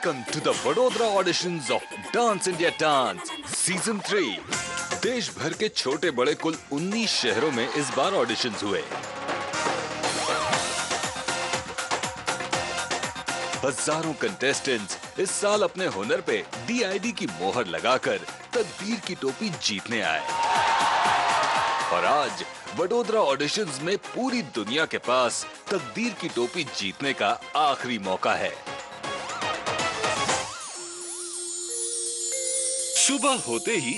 Welcome to the Vadodara auditions of Dance India Dance Season 3। देश भर के छोटे बड़े कुल 19 शहरों में इस बार ऑडिशंस हुए। हजारों कंटेस्टेंट्स इस साल अपने हुनर पे DID की मोहर लगाकर तकदीर की टोपी जीतने आए। और आज वडोदरा ऑडिशंस में पूरी दुनिया के पास तकदीर की टोपी जीतने का आखिरी मौका है। सुबह होते ही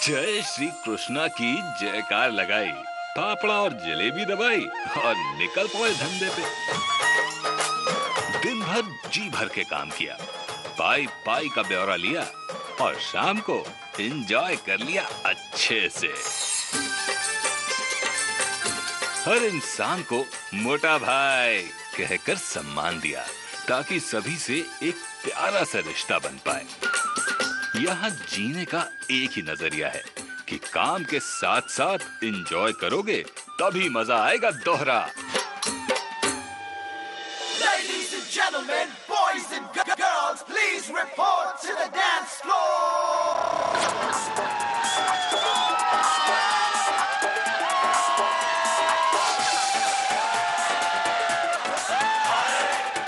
जय श्री कृष्णा की जयकार लगाई, फाफड़ा और जलेबी दबाई और निकल पड़े धंधे पे। दिन भर जी भर के काम किया, पाई पाई का ब्यौरा लिया और शाम को एंजॉय कर लिया अच्छे से। हर इंसान को मोटा भाई कहकर सम्मान दिया ताकि सभी से एक प्यारा सा रिश्ता बन पाए। यहाँ जीने का एक ही नजरिया है कि काम के साथ साथ एंजॉय करोगे तभी मजा आएगा दोहरा। Ladies and gentlemen, boys and girls, please report to the dance floor.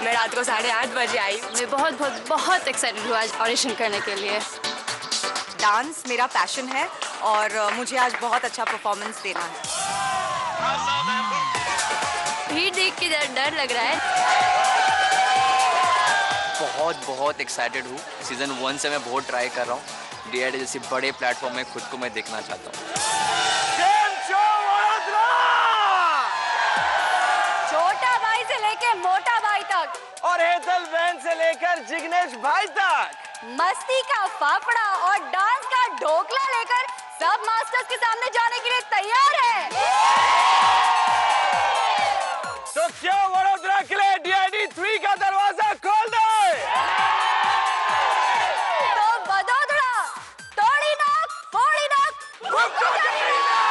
मैं रात को 8:30 बजे आई। मैं बहुत एक्साइटेड हूँ आज ऑडिशन करने के लिए। डांस मेरा पैशन है और मुझे आज बहुत अच्छा परफॉर्मेंस देना है। भीड़ देख के डर लग रहा है। बहुत एक्साइटेड हूँ। सीजन 1 से मैं बहुत ट्राई कर रहा हूँ। DID जैसे बड़े प्लेटफॉर्म में खुद को मैं देखना चाहता हूँ। छोटा भाई से लेके मोटा भाई तक और हेतल बहन से लेकर जिग्नेश भाई तक, मस्ती का फाफड़ा और डांस का ढोकला लेकर सब मास्टर्स के सामने जाने के लिए तैयार है। तो क्यों वडोदरा के लिए DID 3 का दरवाजा खोल दे। तो वडोदरा तोड़ी नाक फोड़ी नाक भुक्को जानी नाक।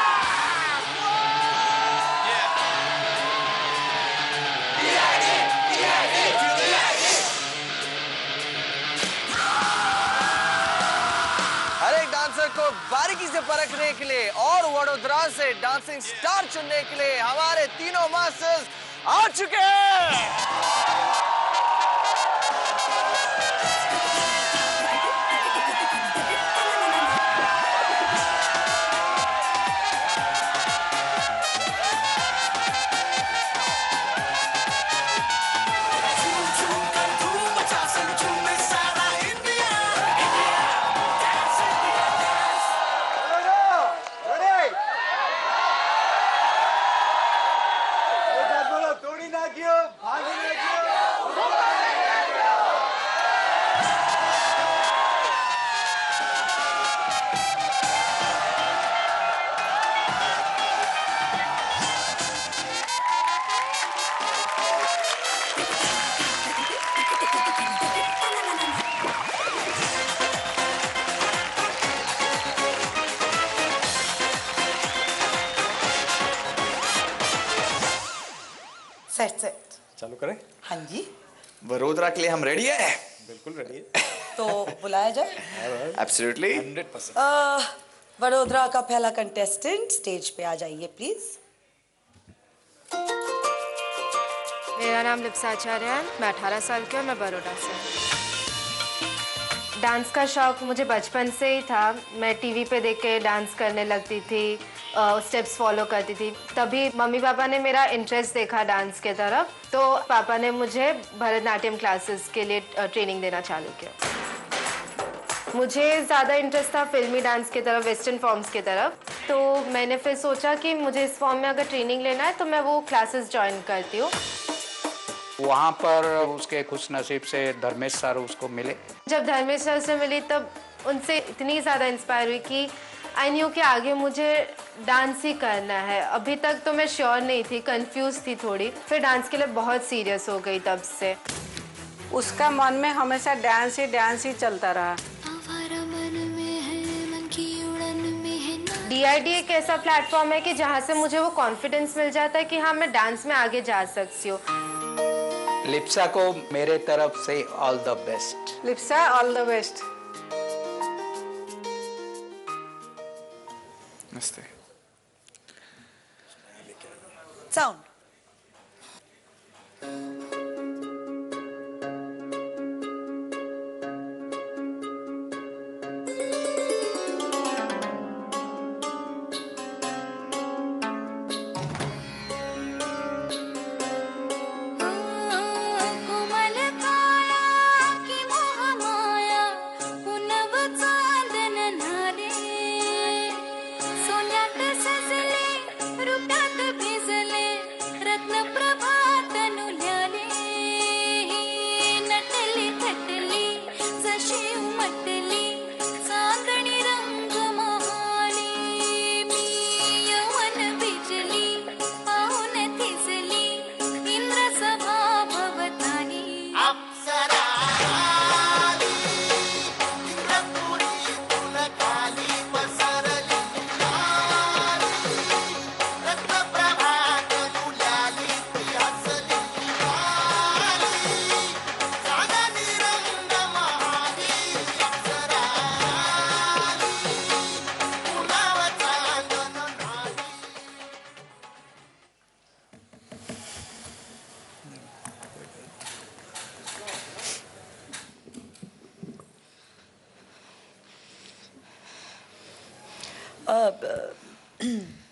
को बारीकी से परखने के लिए और वडोदरा से डांसिंग स्टार चुनने के लिए हमारे तीनों मास्टर्स आ चुके हैं। सेट चालू करें? हाँ जी, वडोदरा के लिए हम रेडी है। बिल्कुल रेडी है। तो बुलाया जाए? एब्सोल्युटली 100%। वडोदरा का पहला कंटेस्टेंट स्टेज पे आ जाइए प्लीज। मेरा नाम लिप्सा आचार्य है। मैं 18 साल की हूँ। मैं बड़ौदा से। डांस का शौक मुझे बचपन से ही था। मैं टीवी पे देख के डांस करने लगती थी, स्टेप्स फॉलो करती थी। तभी मम्मी पापा ने मेरा इंटरेस्ट देखा डांस के तरफ, तो पापा ने मुझे भरतनाट्यम क्लासेस के लिए ट्रेनिंग देना चालू किया। मुझे ज़्यादा इंटरेस्ट था फिल्मी डांस की तरफ, वेस्टर्न फॉर्म्स की तरफ। तो मैंने फिर सोचा कि मुझे इस फॉर्म में अगर ट्रेनिंग लेना है तो मैं वो क्लासेस ज्वाइन करती हूँ। वहाँ पर उसके खुश नसीब से धर्मेश सर उसको मिले। जब धर्मेश सर से मिली तब उनसे इतनी ज़्यादा इंस्पायर हुई कि आई न्यू कि आगे मुझे डांस ही करना है। अभी तक तो मैं श्योर नहीं थी, कंफ्यूज थी थोड़ी। फिर डांस के लिए बहुत सीरियस हो गई तब से। उसका मन में हमेशा डांस ही चलता रहा। DID एक ऐसा प्लेटफॉर्म है कि जहाँ से मुझे वो कॉन्फिडेंस मिल जाता है कि हाँ मैं डांस में आगे जा सकती हूँ। लिप्सा को मेरे तरफ से all the best. Lipsa all the best. नमस्ते। साउंड।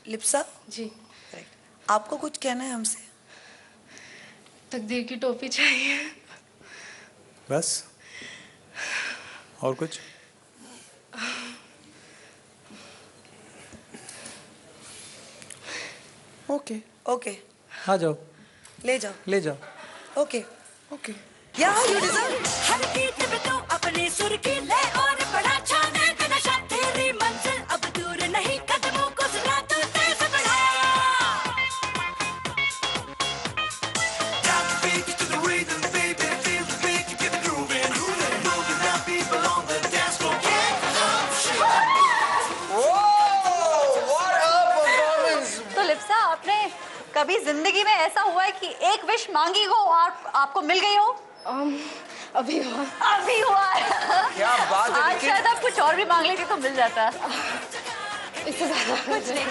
लिप्सा जी। आपको कुछ कहना है हमसे? तकदीर की टोपी चाहिए। बस? और कुछ? ओके ओके, आ जाओ, ले जाओ। ले जाओ। Okay okay. या यू डिजर्व। हर गीत में तू अपनी सुर की ले और बड़ा छाने का नशा, तेरी मंजिल अब दूर नहीं, कदमों को सुना तू तेज बढ़ा। तो लिप्सा, आपने कभी जिंदगी में ऐसा हुआ है कि एक विश मांगी हो और आपको मिल गई हो? अभी हुआ। अभी हुआ है। क्या बात है, आज लेकिन- शायद आप कुछ और भी मांग लेती तो मिल जाता। इससे ज्यादा कुछ नहीं।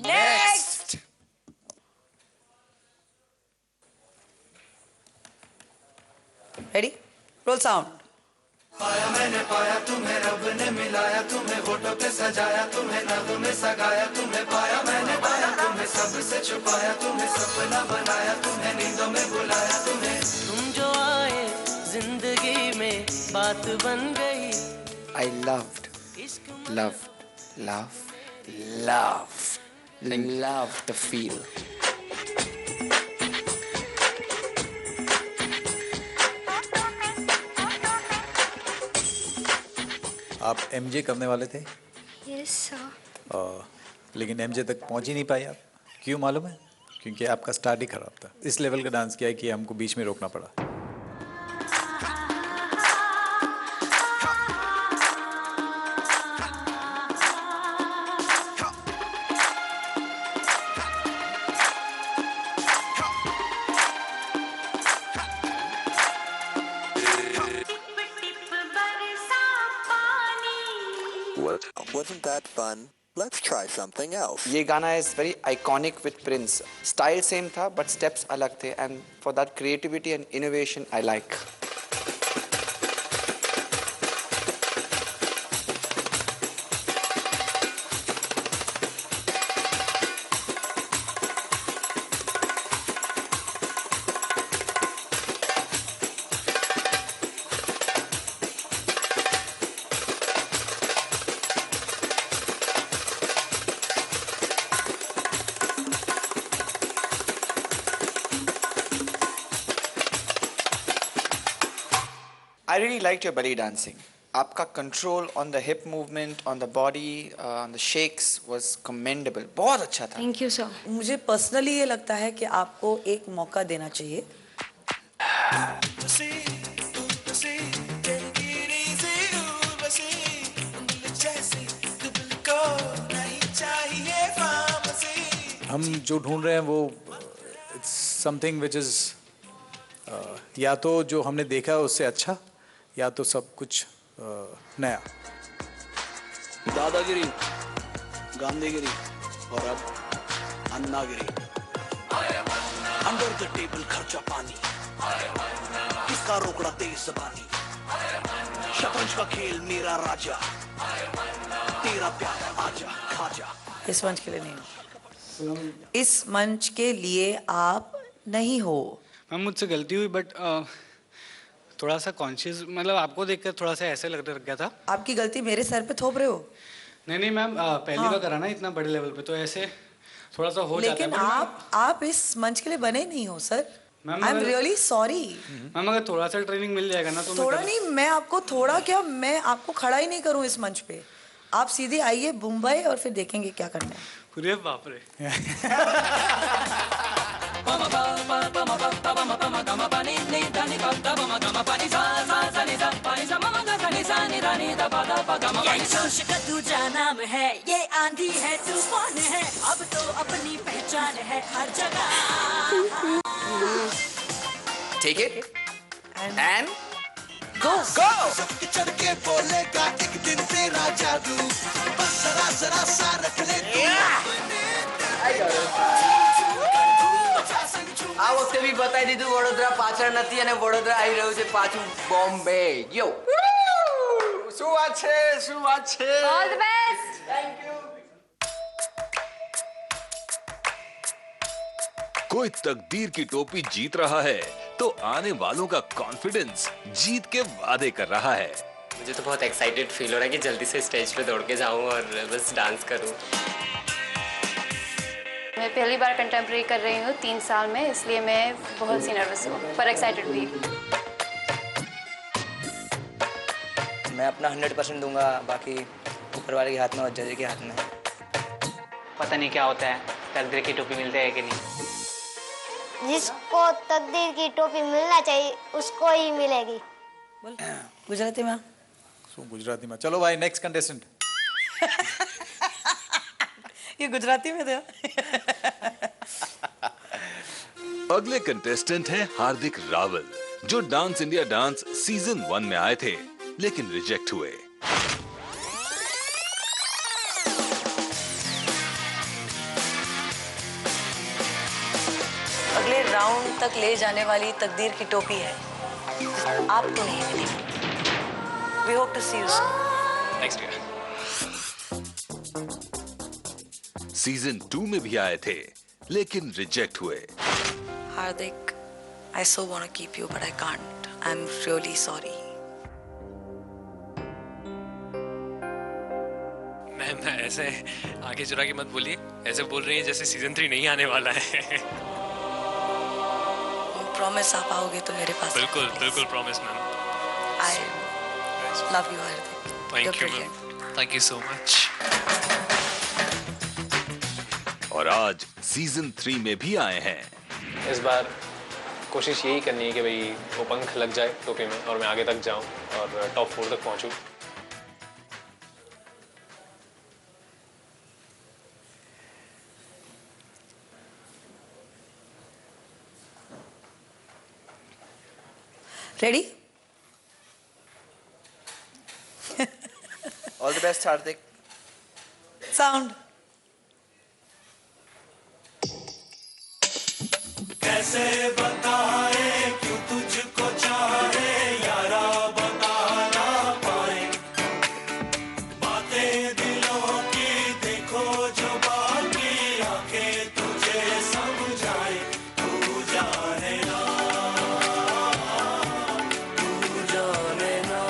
नेक्स्ट। Ready, role sound. पाया मैंने पाया तुम्हें, रब ने मिलाया तुम्हें, होठों पे सजाया तुम्हें, नभ में सगाया तुम्हें। पाया मैंने पाया तुम्हें, सबसे छुपाया तुम्हें, सपना बनाया तुम्हें, नींदों में बुलाया तुम्हें। तुम जो आए जिंदगी में बात बन गई। I loved, loved the feel. आप एमजे करने वाले थे? Yes sir. लेकिन एमजे तक पहुंच ही नहीं पाए आप, क्यों मालूम है? क्योंकि आपका स्टार्ट ही खराब था। इस लेवल का डांस किया है कि हमको बीच में रोकना पड़ा। Wasn't that fun? Let's try something else. ये गाना is very iconic with Prince. Style same था, but steps अलग थे, and for that creativity and innovation I like. I really liked your belly dancing. आपका control on the hip movement, on the body, on the shakes was commendable. बहुत अच्छा था. Thank you sir. मुझे personally ये लगता है कि आपको एक मौका देना चाहिए। हम जो ढूंढ रहे हैं वो इट्स समथिंग विच इज़ या तो जो हमने देखा है उससे अच्छा, या तो सब कुछ नया। दादागिरी, गांधीगिरी और अब अन्नागिरी। अंडर द टेबल खर्चा पानी, किसका रोकड़ा तेज जबानी। शतरंज का खेल मेरा राजा, तेरा प्यार आजा खाजा। इस मंच के लिए नहीं हो। इस मंच के लिए आप नहीं हो। मैम मुझसे गलती हुई, बट थोड़ा सा कॉन्शियस, मतलब आपको देखकर थोड़ा सा ऐसे लग गया था। आपकी गलती मेरे सर पे थोप रहे हो? नहीं मैम, पहली बार करा ना इतना बड़े लेवल पे, तो ऐसे थोड़ा सा हो जाता है। लेकिन आप इस मंच के लिए बने नहीं हो sir. I am really sorry. Ma'am अगर थोड़ा सा ट्रेनिंग मिल जाएगा ना तो थोड़ा नहीं, मैं आपको थोड़ा क्या, मैं आपको खड़ा ही नहीं करूं इस मंच पे। आप सीधे आइए मुंबई और फिर देखेंगे क्या करना है। अरे बाप रे। जोश का दूजा नाम है, ये आंधी है तूफान है, अब तो अपनी पहचान है हर जगह। Take it and go चढ़ के बोलेगा एक दिन तेरा जादू, बस जरा जरा सा रख ले। આ વખતે બી બતાવી દીધું વડોદરા પાછળ નથી અને વડોદરા આવી રહ્યું છે પાછું બોમ્બે। યો શું વાત છે, શું વાત છે। All the best. Thank you. कोई तकदीर की टोपी जीत रहा है तो आने वालों का कॉन्फिडेंस जीत के वादे कर रहा है। मुझे तो बहुत एक्साइटेड फील हो रहा है कि जल्दी से स्टेज पे दौड़ के जाऊं और बस डांस करूं। मैं पहली बार कंटेम्प्रेरी कर रही हूँ 3 साल में, इसलिए मैं बहुत सी नर्वस हूँ पर एक्साइटेड भी। मैं अपना 100% दूंगा, बाकी ऊपर वाले के हाथ में और जज के हाथ में। पता नहीं क्या होता है, तकदीर की टोपी मिलती है कि नहीं। जिसको तकदीर की टोपी मिलना चाहिए उसको ही मिलेगी। गुजराती में गुजराती में। चलो भाई नेक्स्ट कंटेस्टेंट। ये गुजराती में था। अगले कंटेस्टेंट हैं हार्दिक रावल, जो डांस इंडिया डांस सीजन 1 में आए थे लेकिन रिजेक्ट हुए। अगले राउंड तक ले जाने वाली तकदीर की टोपी है, आपको नहीं मिलेगी। We hope to see you soon. Next year. Season 2 में भी आए थे लेकिन रिजेक्ट हुए। Hardik, I so want to keep you, but I can't. I'm really sorry. Ma'am ऐसे आगे चुरा के मत बोलिए, ऐसे बोल रही है जैसे सीजन 3 नहीं आने वाला है। प्रॉमिस आप आओगे तो मेरे पास। बिल्कुल बिल्कुल promise ma'am. I love you, Hardik. Thank you ma'am, thank you so much. और आज सीजन 3 में भी आए हैं। इस बार कोशिश यही करनी है कि भाई वो पंख लग जाए टोपी में और मैं आगे तक जाऊं और टॉप 4 तक पहुंचूं। Ready? All the best, Hardik. Sound. कैसे बताए क्यों तुझको चाहे यारा, बता ना पाए बातें दिलों की, देखो जो बाकी आंखें तुझे समझाए। तू जाने ना, तू जाने ना।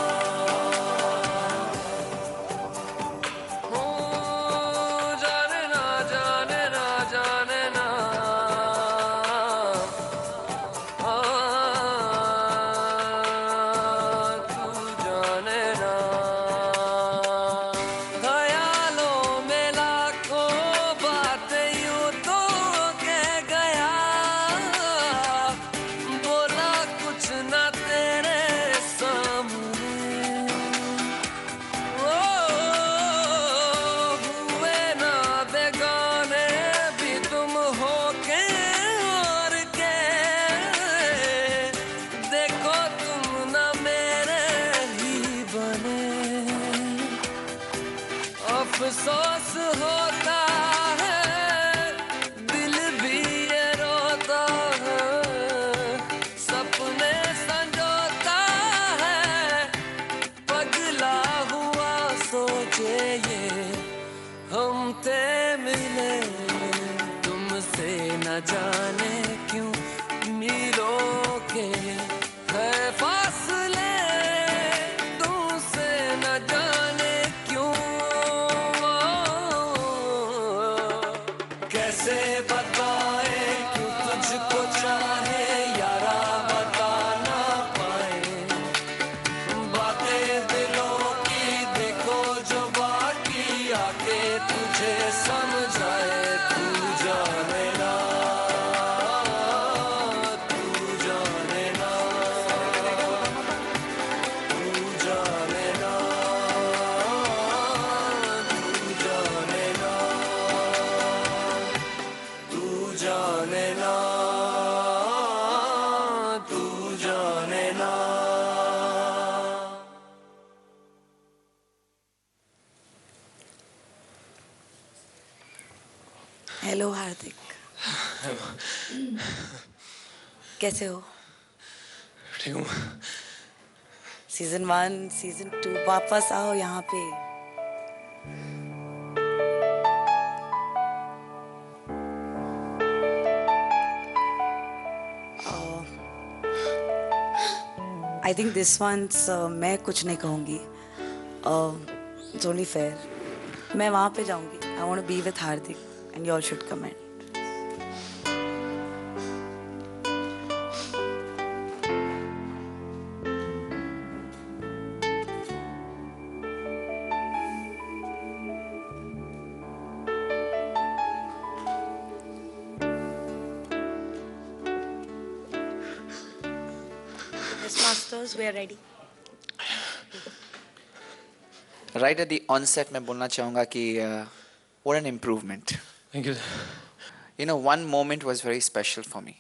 जाने ना, जाने ना, जाने ना। अफसोस होता है, दिल भी ये रोता है, सपने संजोता है, पगला हुआ सोचे ये हम ते मिले, तुमसे न जाने क्यों मीलों के है फासले, तुमसे न जाने क्यों, कैसे बताए क्यों तुझको चाहे यारा, बता ना पाए बातें दिलों की, देखो जो बाकी आके तुझे समझाए, तू जाने ना, तू जाने ना, तू जाने ना, तू जाने ना, तू जाने ना, तू जाने ना। हेलो हार्दिक, कैसे हो? ठीक हूँ। सीजन 1, सीजन 2 वापस आओ यहाँ पे। आई थिंक दिस वंस मैं कुछ नहीं कहूँगी, इट्स ओनली फेयर। मैं वहाँ पे जाऊँगी, I want to be with Hardik and you all should comment. Masters, we are ready. Right at the onset, मैं बोलना चाहूँगा कि what an improvement. Thank you. You know, one moment was very special for me.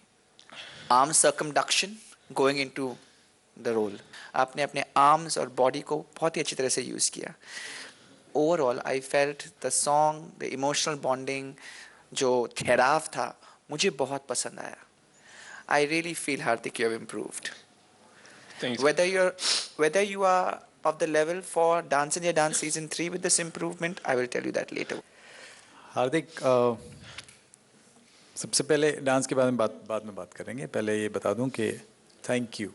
Arm circumduction going into the role. आपने अपने arms और body को बहुत ही अच्छी तरह से use किया. Overall, I felt the song, the emotional bonding, जो ठहराव था, मुझे बहुत पसंद आया. I really feel Hardik, you have improved. Thanks. Whether you are of the level for Dance India Dance Season 3 with this improvement, I will tell you that later. हार्दिक, सबसे पहले dance के बारे में बाद में बात करेंगे. पहले ये बता दूं कि थैंक यू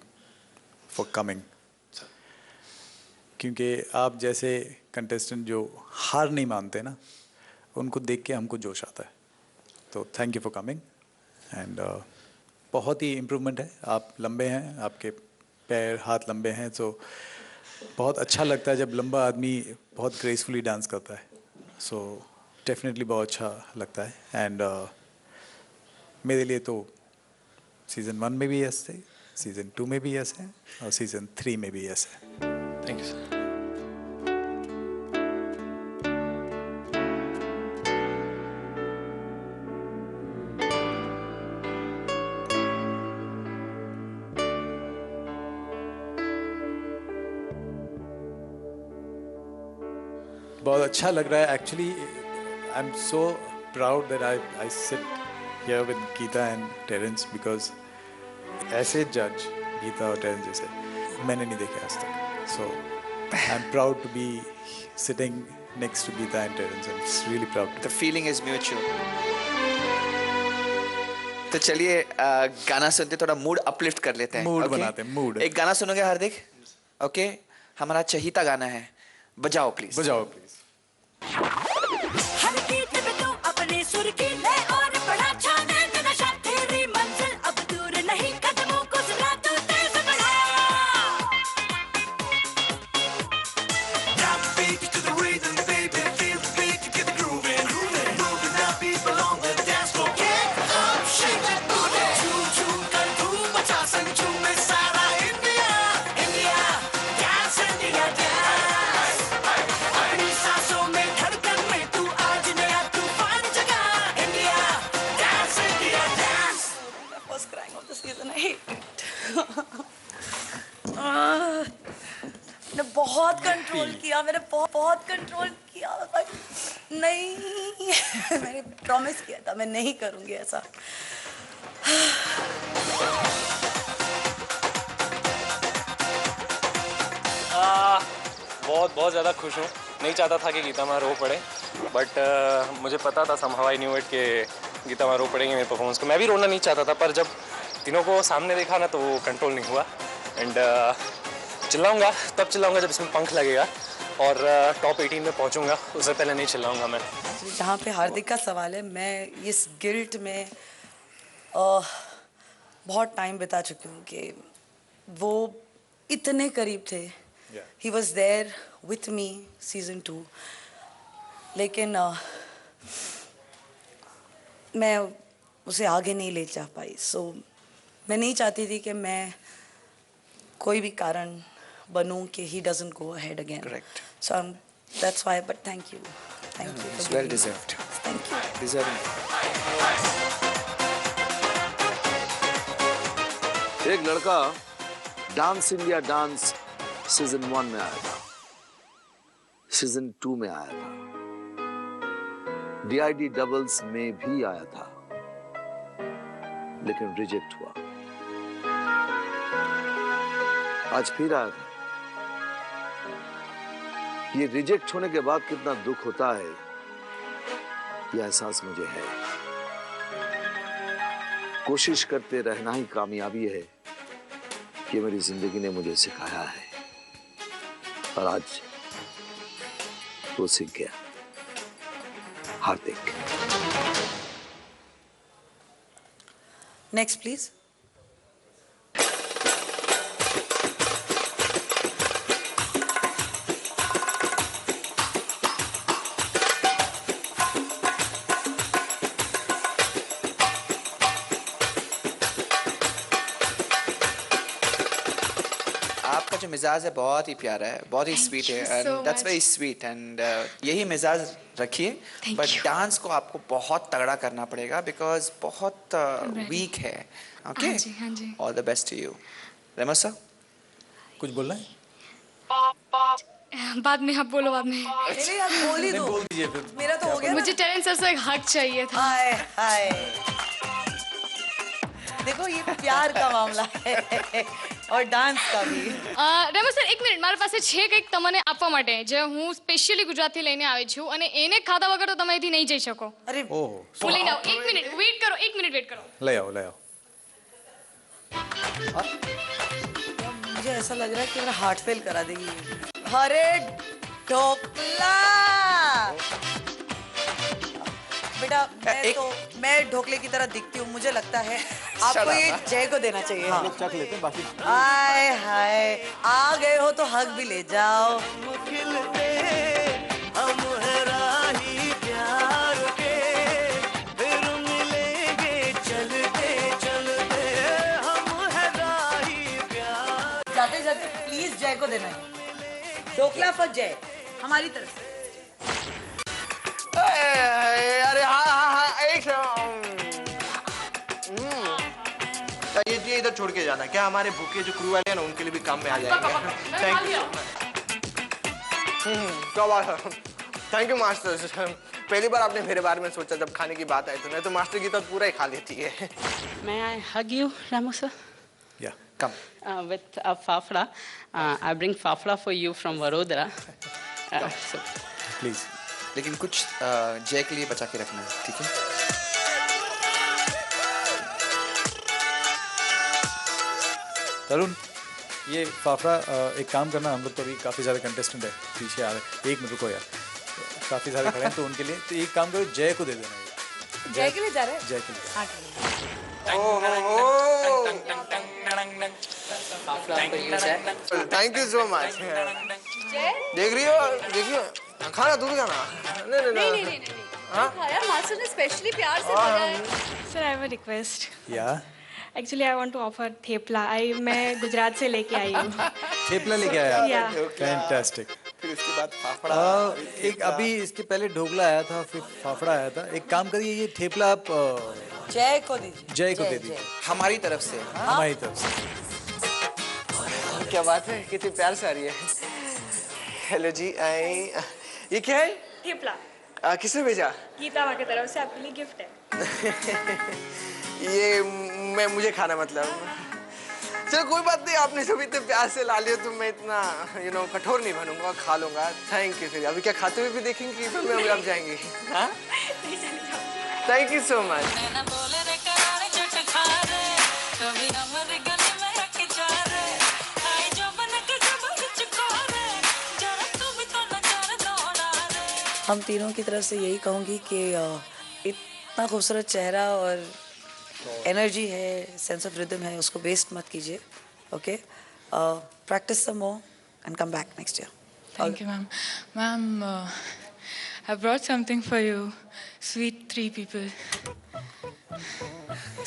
फॉर कमिंग, क्योंकि आप जैसे कंटेस्टेंट जो हार नहीं मानते ना, उनको देख के हमको जोश आता है. तो thank you for coming and बहुत ही इम्प्रूवमेंट है. आप लंबे हैं, आपके पैर हाथ लंबे हैं, तो बहुत अच्छा लगता है जब लंबा आदमी बहुत ग्रेसफुली डांस करता है. सो डेफिनेटली बहुत अच्छा लगता है. एंड मेरे लिए तो सीज़न 1 में भी यस है, सीज़न 2 में भी यस है और सीज़न 3 में भी यस है. Thank you sir. बहुत अच्छा लग रहा है. Actually I am so proud that I sit here with Geeta and Terence, because ऐसे जज गीता और टेरेंस जैसे मैंने नहीं देखे आज तक. So I am proud to be sitting next to Geeta and Terence. I am really proud. The feeling is mutual. तो चलिए गाना सुनते, थोड़ा मूड अपलिफ्ट कर लेते हैं. मूड बनाते हैं, मूड. एक गाना सुनोगे हार्दिक? ओके, हमारा चहीता गाना है, बजाओ प्लीज. बजाओ प्लीज. हर गीत में तू अपने सुर की ले और बड़ा छाने का नशा, तेरी मंजिल अब दूर नहीं, कदमों को सुना तू तेज बढ़ा. Drop the beat to the rhythm, baby, feel the beat, get the groove in. Moving now, people on the dance floor. Get up, shake that booty. Zoom, zoom, कर धूम मचा, संग झूमे सारा India. India, dance India, dance. अपनी सांसों में धड़कन में तू आज नया तूफान जगा. India, dance India, dance. First crying of the season, I hate it. मैंने बहुत कंट्रोल किया, मैंने बहुत कंट्रोल किया. नहीं मैंने प्रॉमिस किया था मैं नहीं करूंगी ऐसा। बहुत ज़्यादा खुश हूँ। नहीं चाहता था कि गीता माँ रो पड़े, बट मुझे पता था somehow I knew it कि गीता माँ रो पड़ेंगे मेरे परफॉर्मेंस को। मैं भी रोना नहीं चाहता था, पर जब तीनों को सामने देखा ना तो वो कंट्रोल नहीं हुआ। एंड चिल्लाऊंगा तब चिल्लाऊंगा जब इसमें पंख लगेगा और टॉप 18 में पहुंचूंगा, उससे पहले नहीं चिल्लाऊंगा मैं। जहाँ पे हार्दिक का सवाल है, मैं इस गिल्ट में बहुत टाइम बिता चुकी हूँ कि वो इतने करीब थे। He was there with me season 2, लेकिन मैं उसे आगे नहीं ले जा पाई। सो मैं नहीं चाहती थी कि मैं कोई भी कारण बनूं कि he doesn't go ahead again. Correct. So that's why. But thank you. It's well deserved. Thank you. Deserving. एक लड़का डांस इंडिया डांस सीजन 1 में आया था, सीजन 2 में आया था, DID डबल्स में भी आया था, लेकिन रिजेक्ट हुआ। आज फिर आया था। ये रिजेक्ट होने के बाद कितना दुख होता है, यह एहसास मुझे है। कोशिश करते रहना ही कामयाबी है, कि मेरी जिंदगी ने मुझे सिखाया है, और आज वो सीख गया। हार्दिक। Next, please. आपका जो मिजाज है बहुत ही प्यारा है, बहुत ही स्वीट है, and that's very sweet. And यही मिजाज रखिए, बट डांस को आपको बहुत तगड़ा करना पड़ेगा बिकॉज बहुत वीक है। ओके, हाँ जी। All the best to you. Remo sir, कुछ बोलना है? बाद में आप बोलो, बाद में। नहीं, आप बोल ही दो। बोल दीजिए फिर। मेरा तो हो गया। मुझे टेरेन सर से एक हक चाहिए था। हाय हाय, देखो ये प्यार का मामला है और डांस का भी। રેમો સર એક મિનિટ, મારી પાસે છે કંઈક તમને આપવા માટે જે હું સ્પેશિયલી ગુજરાતથી લઈને આવી છું અને એને ખાધા વગર તો તમે અહીંથી નહીં જઈ શકો। अरे ओह, હું લઈને આવું। એક મિનિટ વેઇટ કરો, એક મિનિટ વેઇટ કરો। ले आओ ले आओ। मुझे ऐसा लग रहा है कि मेरा हार्ट फेल करा देगी। अरे ढोकला बेटा, मैं ढोकले की तरह दिखती हूँ, मुझे लगता है आपको ये जय को देना चाहिए। हम लोग चख लेते हैं बाकी। हाय हाय, आ गए हो तो हक भी ले जाओ। हम है राही प्यार के, फिर मिलेंगे चलते चलते, हम है राही प्यार। जाते जाते प्लीज जय को देना है, ढोकला फॉर जय हमारी तरफ से। अरे हाँ, एक ये इधर छोड़ के जाना क्या? हमारे भूखे जो क्रू वाले हैं ना, उनके लिए भी काम में आ जाएंगे। Thank you. क्या बात है, थैंक यू मास्टर। पहली बार आपने मेरे बारे में सोचा जब खाने की बात आई तो, नहीं तो मास्टर की तो पूरा ही खा लेती है। May I hug you, Ramu sir? Yeah, come. With a fafda. I bring fafda for you from Vadodara. Please. लेकिन कुछ जय के लिए बचा के रखना है, ठीक है? तरुण, ये फाफड़ा एक काम करना, हम लोग तो अभी काफ़ी सारे कंटेस्टेंट है पीछे आ रहे हैं। एक मिनट रुको यार, काफ़ी सारे खड़े हैं तो उनके लिए तो एक काम करो, जय को दे देना। जय के लिए जा रहे हैं? जय के लिए। Thank you so much. देख रही हो खाना, तू भी खाना। नहीं। खाया, मास्टर ने स्पेशली प्यार से बनाया। Sir I have a request. या actually I want to offer thepla. मैं गुजरात से लेके आई हूँ। थेपला लेके आया? या फैंटास्टिक। फिर उसके बाद फाफड़ा। एक अभी इसके पहले ढोकला आया था, फिर फाफड़ा आया था। एक काम करिए, ये थेपला आप जय को दीजिए। जय को दे दीजिए, हमारी तरफ से। हमारी तरफ से। क्या बात है, कितनी प्यार से आ रही है। हेलो जी, ये क्या है? थेपला। किसने भेजा? गीता माँ की तरफ से आपके लिए गिफ्ट है। ये मुझे खाना मतलब। चलो कोई बात नहीं, आपने जब इतने प्यार से ला लिया तो मैं इतना कठोर नहीं बनूंगा, खा लूंगा। Thank you. फिर अभी क्या खाते हुए भी देखेंगे कि फिल्म में आप जाएंगी? हाँ, थैंक यू सो मच। हम तीनों की तरफ से यही कहूँगी कि इतना खूबसूरत चेहरा और एनर्जी है, सेंस ऑफ रिदम है, उसको वेस्ट मत कीजिए। Okay, practice some more and come back next year. Thank you, ma'am. Ma'am, I brought something for you. Sweet 3 people.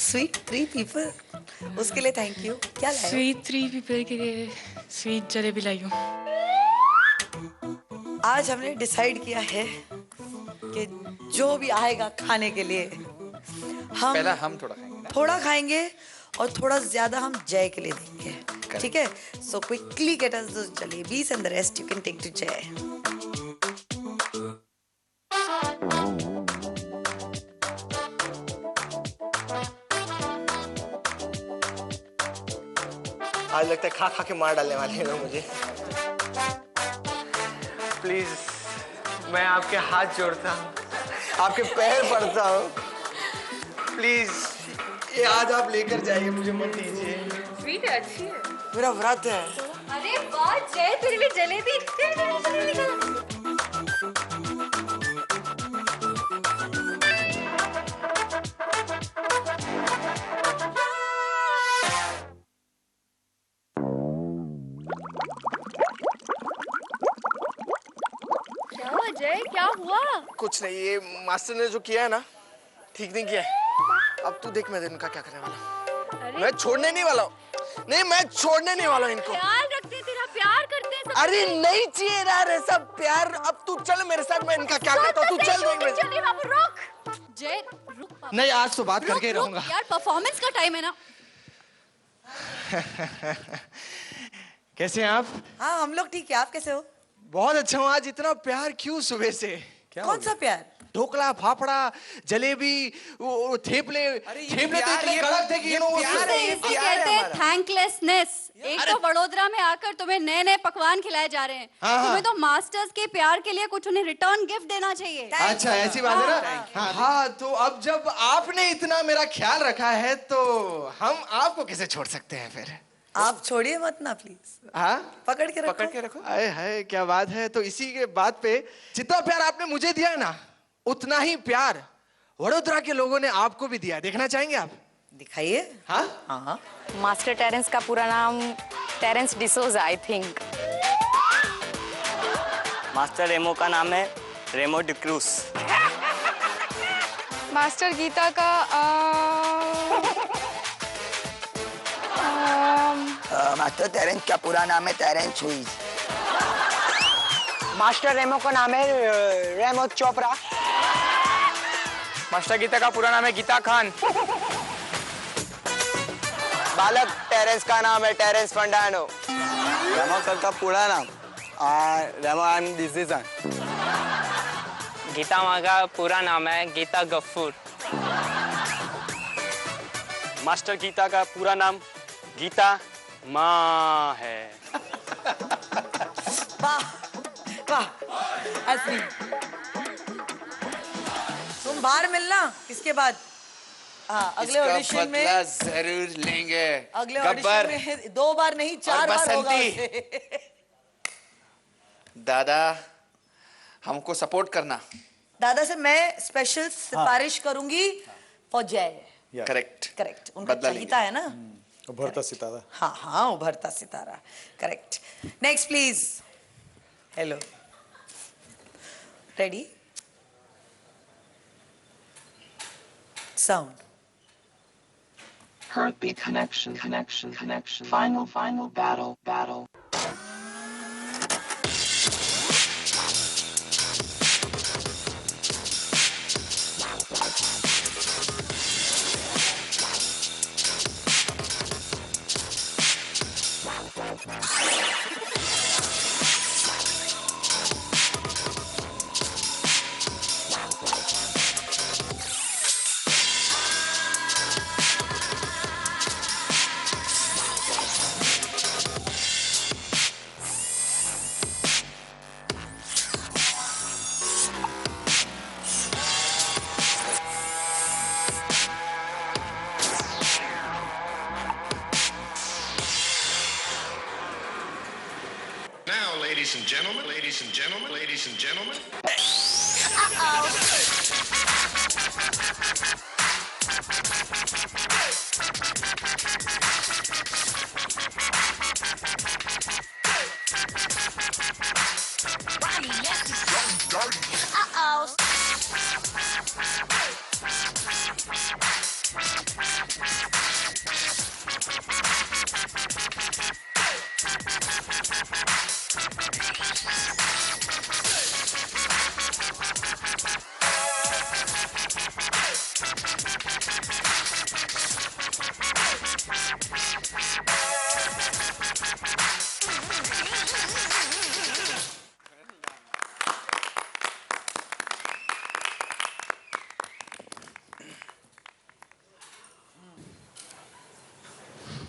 Sweet 3 people? उसके लिए थैंक यू। क्या लाए? Sweet 3 people के लिए स्वीट जलेबी लाई हूँ। आज हमने डिसाइड किया है कि जो भी आएगा खाने के लिए पहला हम थोड़ा खाएंगे और थोड़ा ज्यादा हम जय के लिए देंगे। ठीक है? So quickly get us those jalebis and the rest you can take to Jay. आज लगता है खा खा के मार डालने वाले हैं मुझे। प्लीज, मैं आपके हाथ जोड़ता हूँ, आपके पैर पड़ता हूँ। प्लीज, ये आज आप लेकर जाइए, मुझे मत दीजिए। स्वीट है, अच्छी है। मेरा व्रत है। अरे वाह जय, तेरे लिए जलेबी। क्या हुआ जय, क्या हुआ? कुछ नहीं, ये मास्टर ने जो किया है ना, ठीक नहीं किया है। अब तू देख मैं इनका क्या करने वाला हूँ। मैं छोड़ने नहीं वाला हूँ। नहीं, मैं छोड़ने नहीं वाला हूँ इनको। ख्याल रखते, तेरा प्यार करते हैं। अरे नहीं चाहिए यार सब प्यार। अब तू चल मेरे साथ, मैं इनका क्या करता हूँ। तू चल देख मेरे। चल बाबू रुक। जय रुक। नहीं, आज तो बात करके ही रहूंगा। यार परफॉर्मेंस का टाइम है ना। कैसे हैं आप? हाँ, हम लोग ठीक है। आप कैसे हो? बहुत अच्छा हूँ। आज इतना प्यार क्यों सुबह से? कौन सा प्यार? ढोकला, फाफड़ा, जलेबी, वो थेपले। थेपले तो इतने कड़क थे कि इसको कहते हैं थैंकलेसनेस। एक तो वडोदरा में आकर तुम्हें नए नए पकवान खिलाए जा रहे हैं। तुम्हें तो मास्टर्स के प्यार के लिए कुछ उन्हें रिटर्न गिफ्ट देना चाहिए। अच्छा, ऐसी बात है ना। हाँ, तो अब जब आपने इतना मेरा ख्याल रखा है तो हम आपको कैसे छोड़ सकते हैं फिर? आप छोड़िए मत ना प्लीज। हाँ, पकड़ के रखो। आए हाय, क्या बात है। तो इसी के बात पे जितना प्यार आपने मुझे दिया है ना, उतना ही प्यार वडोदरा के लोगों ने आपको भी दिया। देखना चाहेंगे आप? दिखाइए। हाँ हाँ। मास्टर टेरेंस का पूरा नाम Terence D'Souza, I think. Master Remo का नाम है रेमो डिक्रूस। मास्टर गीता का मास्टर टेरेंस का पूरा नाम है टेरेंस हुईज। मास्टर रेमो का नाम है रेमो चोपड़ा। मास्टर गीता का पूरा नाम है गीता खान। बालक टेरेंस का नाम है टेरेंस फंडानो। रेमो सर का पूरा नाम रेमो एंड डिसीजन। गीता माँ का पूरा नाम है गीता गफूर। मास्टर गीता का पूरा नाम गीता माँ है। वाह वाह, असली। तुम बाहर मिलना इसके बाद। हाँ, अगले ऑडिशन में जरूर लेंगे। अगले ऑडिशन में 2 बार नहीं 4 बार होगा। दादा, हमको सपोर्ट करना। दादा से मैं स्पेशल सिफारिश करूंगी फॉर जय। करेक्ट। उनका चहीता है ना, उभरता सितारा। हाँ, उभरता सितारा। Correct. Next please. Hello, ready? Sound. Heartbeat connection. Final battle. Ladies and gentlemen, ladies and gentlemen.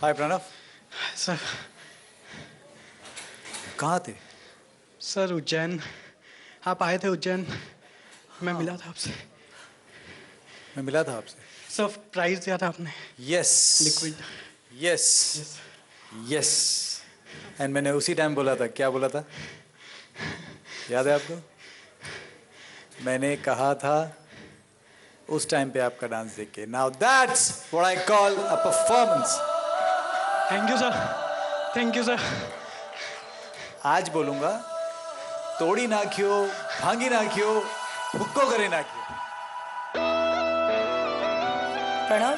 Hi Pranav. Sir कहाँ थे? सर उज्जैन, आप आए थे उज्जैन, मैं मिला था आपसे। मैं मिला था आपसे? सर प्राइज दिया था आपने। Yes liquid. Yes yes and मैंने उसी टाइम बोला था, क्या बोला था याद है आपको? मैंने कहा था उस टाइम पे आपका डांस देख के, now that's what I call a performance. Thank you sir, thank you sir. आज बोलूंगा तोड़ी नाखियो, भांगी नाखियो, हुक्को करे नाखियो। प्रणव,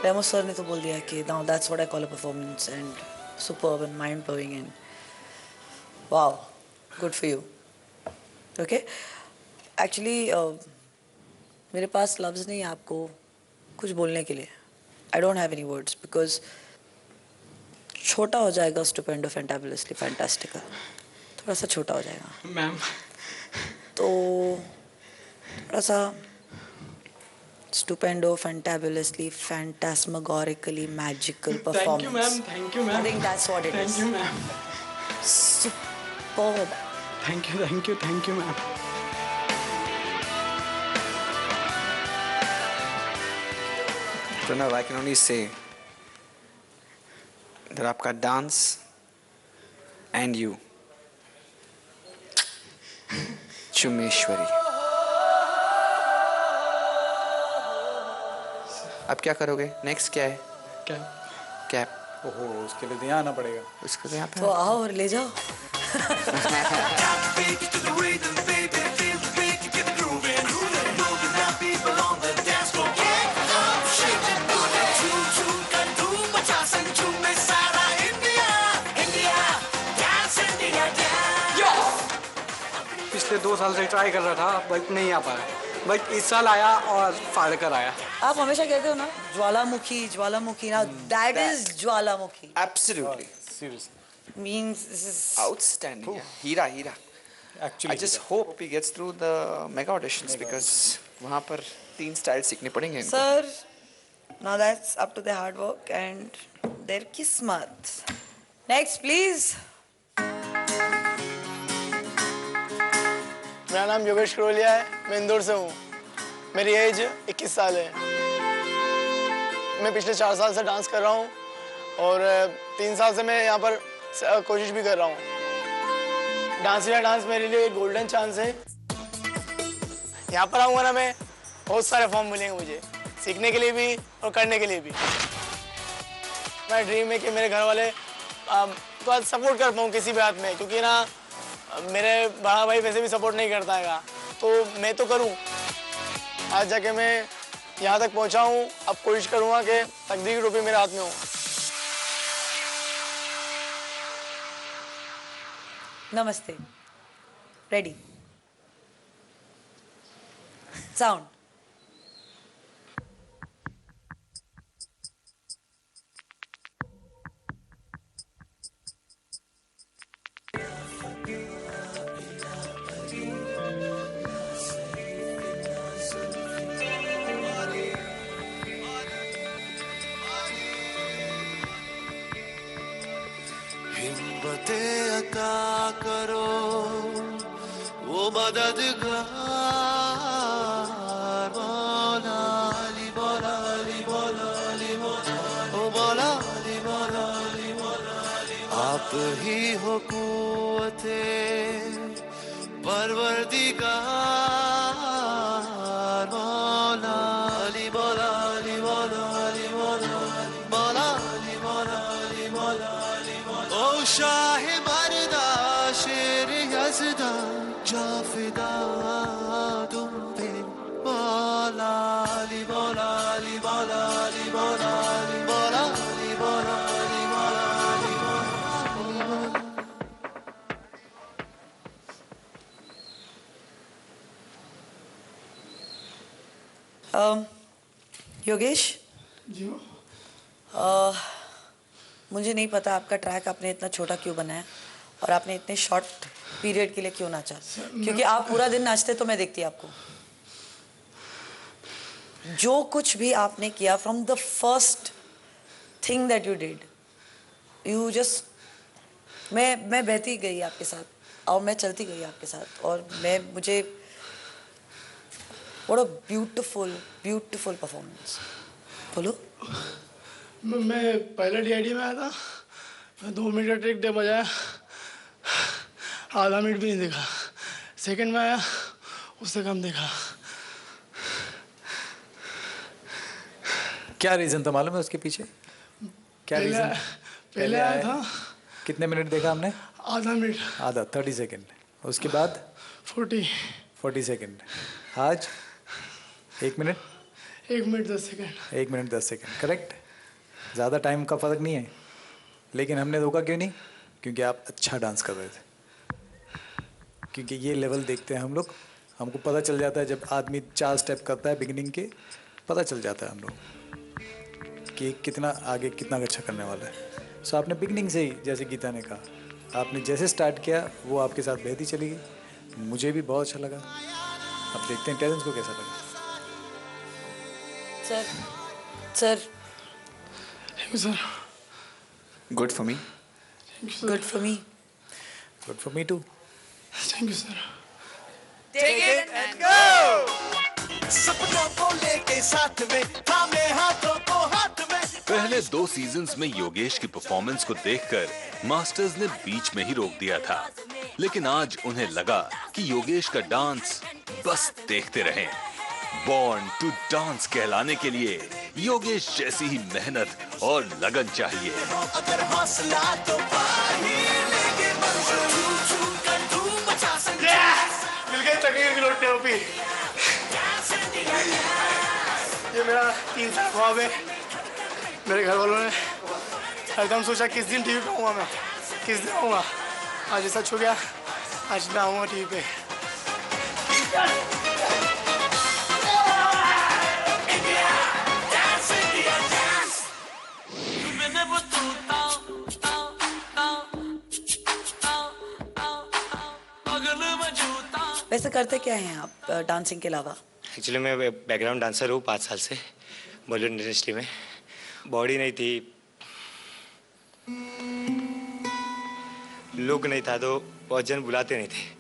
रेमो सर ने तो बोल दिया कि now that's what I call a performance and superb and mind blowing and wow, good for you. Okay, actually मेरे पास लफ्ज़ नहीं है आपको कुछ बोलने के लिए। I don't have any words because छोटा हो जाएगा स्टुपेंडो फैंटाबुलसली फैंटास्टिकल, थोड़ा सा छोटा हो जाएगा मैम। तो थोड़ा सा stupendo fantabulously phantasmagorically magical performance. Thank you ma'am, thank you ma'am. I think that's what it is. Thank you ma'am. Superb. Thank you, thank you, thank you ma'am. Pranav, I can only say that आपका dance and you, चुमेश्वरी। अब क्या करोगे? Next क्या है? Cap. ओहो, उसके लिए यहाँ आना पड़ेगा। उसके लिए यहाँ पे तो आओ और ले जाओ। पिछले 2 साल से ट्राई कर रहा था बट नहीं आ पाया, बट इस साल आया और फाड़ कर आया। आप हमेशा कहते हो ना ज्वालामुखी ज्वालामुखी, now that is Jwalamukhi. Absolutely. Seriously. Means this is outstanding. Yeah. Heera Heera. Actually, I just hope he gets through the mega auditions because वहाँ पर 3 स्टाइल सीखने पड़ेंगे इनको। Sir, now that's up to their hard work and their kismat. Next, please. मेरा नाम योगेश करोलिया है, मैं इंदौर से हूँ। मेरी एज 21 साल है। मैं पिछले 4 साल से डांस कर रहा हूँ और 3 साल से मैं यहाँ पर कोशिश भी कर रहा हूँ। डांस इंडिया डांस मेरे लिए एक गोल्डन चांस है। यहाँ पर आऊँगा ना मैं, बहुत सारे फॉर्म मिलेंगे मुझे, सीखने के लिए भी और करने के लिए भी। मेरा ड्रीम है कि मेरे घर वाले तो सपोर्ट कर पाऊँ किसी भी बात में, क्योंकि ना मेरे बड़ा भाई वैसे भी सपोर्ट नहीं करता है, तो मैं तो करूं। आज जाके मैं यहाँ तक पहुँचा हूँ, अब कोशिश करूँगा कि तकदीर की टोपी मेरे हाथ में हो। Namaste. Ready. Sound. हिम्मते अता करो वो मददगार, मौला अली, मौला अली, मौला अली, मौला, ओ मौला अली, मौला अली, मौला अली। आप वही हो कुव्वते परवरदिगार मौला अली मौला अली मौला अली मौला मौला अली मौला अली मौला अली मौला ओ शाह मर्दा शेर यज़दा जाफिदा तुम पे मौला अली मौला अली मौला अली मौला अली मौला अली मौला अली मौला अली मौला। योगेश जी मुझे नहीं पता आपका ट्रैक आपने इतना छोटा क्यों बनाया और आपने इतने शॉर्ट पीरियड के लिए क्यों नाचा, क्योंकि आप पूरा दिन नाचते तो मैं देखती आपको। जो कुछ भी आपने किया from the first thing that you did, you just, मैं बहती गई आपके साथ और मैं चलती गई आपके साथ और मुझे व्हाट अ ब्यूटीफुल परफॉर्मेंस। बोलो। मैं पहले DID में आया था, मैं 2 मिनट का ट्रिक डे बजाया, आधा मिनट भी नहीं देखा। सेकंड में आया, उससे कम देखा। क्या रीज़न था मालूम है उसके पीछे? क्या रीज़न? पहले आया था, कितने मिनट देखा हमने? आधा मिनट। आधा 30 सेकेंड। उसके बाद 40 सेकेंड। आज 1 minute 1 minute 10 second. 1 minute 10 second, correct. ज़्यादा टाइम का फ़र्क नहीं है, लेकिन हमने रोका क्यों नहीं? क्योंकि आप अच्छा डांस कर रहे थे। क्योंकि ये लेवल देखते हैं हम लोग, हमको पता चल जाता है जब आदमी 4 स्टेप करता है बिगिनिंग के, पता चल जाता है हम लोग कि कितना आगे कितना अच्छा करने वाला है। सो आपने बिगिनिंग से ही, जैसे गीता ने कहा, आपने जैसे स्टार्ट किया वो आपके साथ बहती चली गई। मुझे भी बहुत अच्छा लगा। अब देखते हैं टेरेंस को कैसा लगा। Sir good for me. Good for me. Good for me too. Thank you sir. Take it and go! सपनों को लेके साथ में, थामे हाथों को हाथ में। पहले 2 सीजन्स में योगेश की परफॉर्मेंस को देखकर मास्टर्स ने बीच में ही रोक दिया था, लेकिन आज उन्हें लगा कि योगेश का डांस बस देखते रहें। बॉर्न टू डांस कहलाने के लिए योगेश जैसी ही मेहनत और लगन चाहिए। अगर हौसला तो पा ही लेंगे मंजिल। छू कर धूम मचा सकते हैं। मिल गई तकदीर की लौटने ओपी। ये मेरा 3 साल ख्वाब है। मेरे घर वालों ने एकदम सोचा किस दिन टीवी पे आऊँगा मैं, किस दिन आऊँगा। आज ऐसा छू गया, आज मैं आऊँगा टीवी पे। वैसे करते क्या हैं आप डांसिंग के अलावा? एक्चुअली मैं बैकग्राउंड डांसर हूँ 5 साल से बॉलीवुड इंडस्ट्री में। बॉडी नहीं थी, लुक नहीं था, तो बहुत जन बुलाते नहीं थे।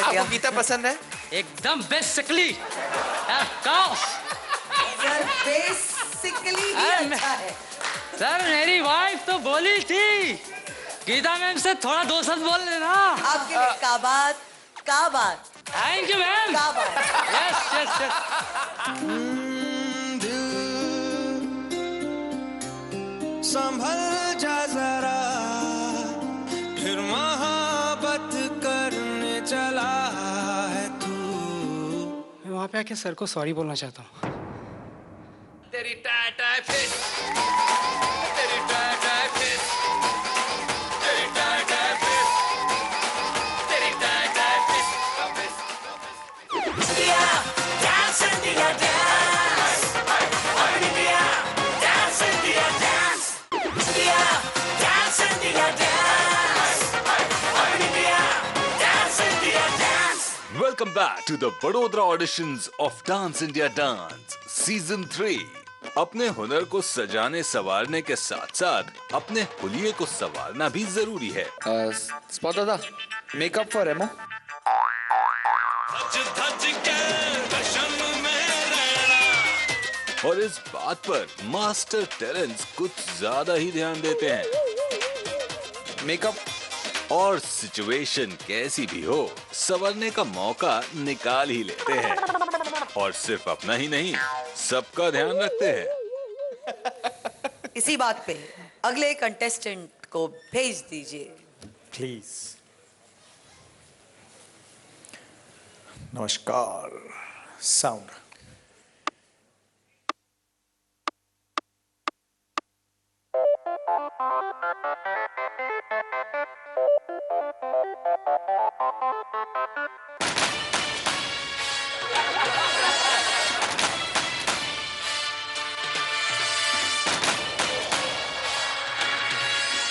आपको गीता पसंद है? एकदम बेसिकली बेसिकली अच्छा है। सर मेरी वाइफ तो बोली थी गीता मैम से थोड़ा 2 शब्द बोल लेना। आपके लिए का बात। Thank you ma'am. Yes yes yes. संभल जा जरा, फिर मोहब्बत करने चला है तू। मैं वहाँ पे आके सर को सॉरी बोलना चाहता हूँ। तेरी टाटा फिट, तेरी टाटा फिट, तेरी टाटा फिट, तेरी Tata fit. India, dance India, dance. India, dance India, dance. India, dance India, dance. India, dance India, dance. Welcome back to the Vadodara auditions of Dance India Dance Season 3. अपने हुनर को सजाने संवारने के साथ साथ अपने हुलिये को संवारना भी जरूरी है। स्पॉट दादा, मेकअप फॉर रेमो। और इस बात पर मास्टर टेरेंस कुछ ज्यादा ही ध्यान देते हैं। मेकअप और सिचुएशन कैसी भी हो, संवरने का मौका निकाल ही लेते हैं। और सिर्फ अपना ही नहीं, सबका ध्यान रखते हैं। इसी बात पे अगले कंटेस्टेंट को भेज दीजिए प्लीज। नमस्कार। साउंड।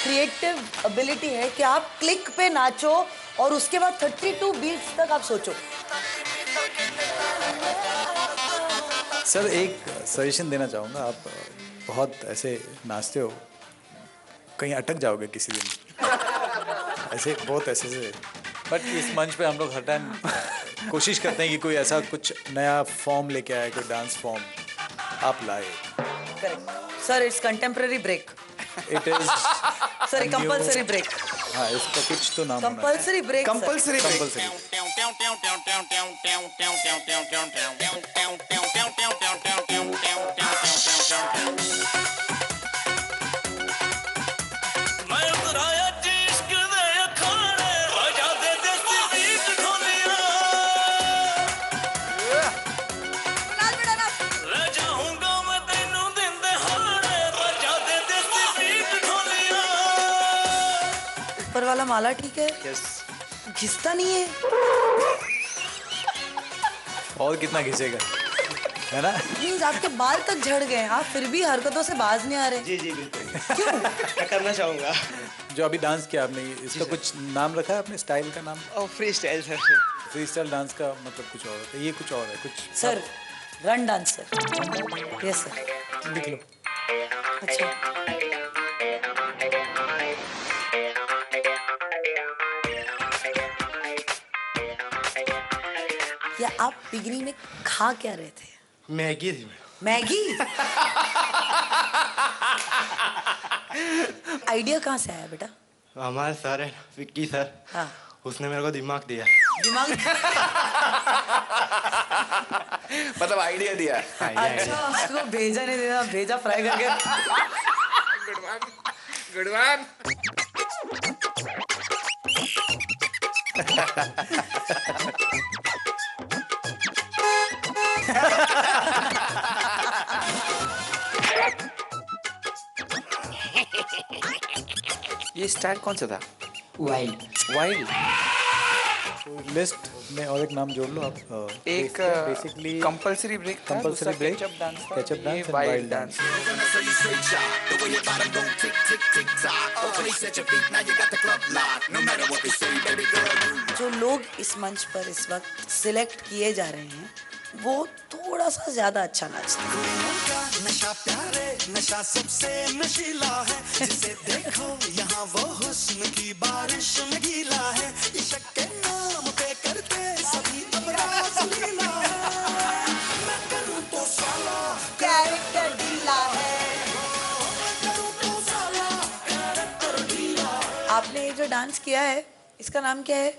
क्रिएटिव एबिलिटी है कि आप क्लिक पे नाचो और उसके बाद 32 बीट्स तक आप सोचो। सर एक सजेशन देना चाहूँगा, आप बहुत ऐसे नाचते हो, कहीं अटक जाओगे किसी दिन। ऐसे बहुत ऐसे से, बट इस मंच पे हम लोग हर टाइम कोशिश करते हैं कि कोई ऐसा कुछ नया फॉर्म लेके आए, कोई डांस फॉर्म आप लाए। Sir it's contemporary break. It is sir compulsory break. हाँ, इसका कुछ तो नाम कंपल्सरी ब्रेक। Compulsory break. ऊपर वाला माला ठीक है? यस। घिसता नहीं है? और कितना घिसेगा, है ना? मीन्स आपके बाल तक झड़ गए, आप फिर भी हरकतों से बाज नहीं आ रहे। जी जी बिल्कुल। क्यों? मैं करना चाहूँगा। जो अभी डांस किया आपने, इसका कुछ नाम रखा है अपने स्टाइल का नाम? Free style sir. Free style dance का मतलब कुछ और होता है, ये कुछ और है कुछ। Sir run dancer. Yes sir. लिख लो। अच्छा। या आप बिगनी में खा क्या रहे थे? मैगी थी। मैगी? आइडिया कहाँ से आया बेटा? हमारे सर है विक्की सर। हाँ। उसने मेरे को दिमाग दिया। दिमाग? मतलब आइडिया दिया। अच्छा, उसको भेजा नहीं देना, भेजा फ्राई करके। Good one. ये स्टाइल कौन सा था? वाइल्ड। वाइल्ड। लिस्ट में और एक नाम जोड़ लो आप। एक basically compulsory break, compulsory break, ketchup dance and wild dance. जो लोग इस मंच पर इस वक्त सिलेक्ट किए जा रहे हैं, वो थोड़ा सा ज्यादा अच्छा नाचते हैं। नशा प्यारे, नशा सबसे नशीला है, जिसे देखो यहाँ वो हुस्न की बारिश में गीला है, इश्क के नाम पे करते सभी अबराज लीला है, मैं करूँ तो साला कैरेक्टर ढीला है। मैं करूँ तो साला कैरेक्टर ढीला। आपने ये जो डांस किया है, इसका नाम क्या है?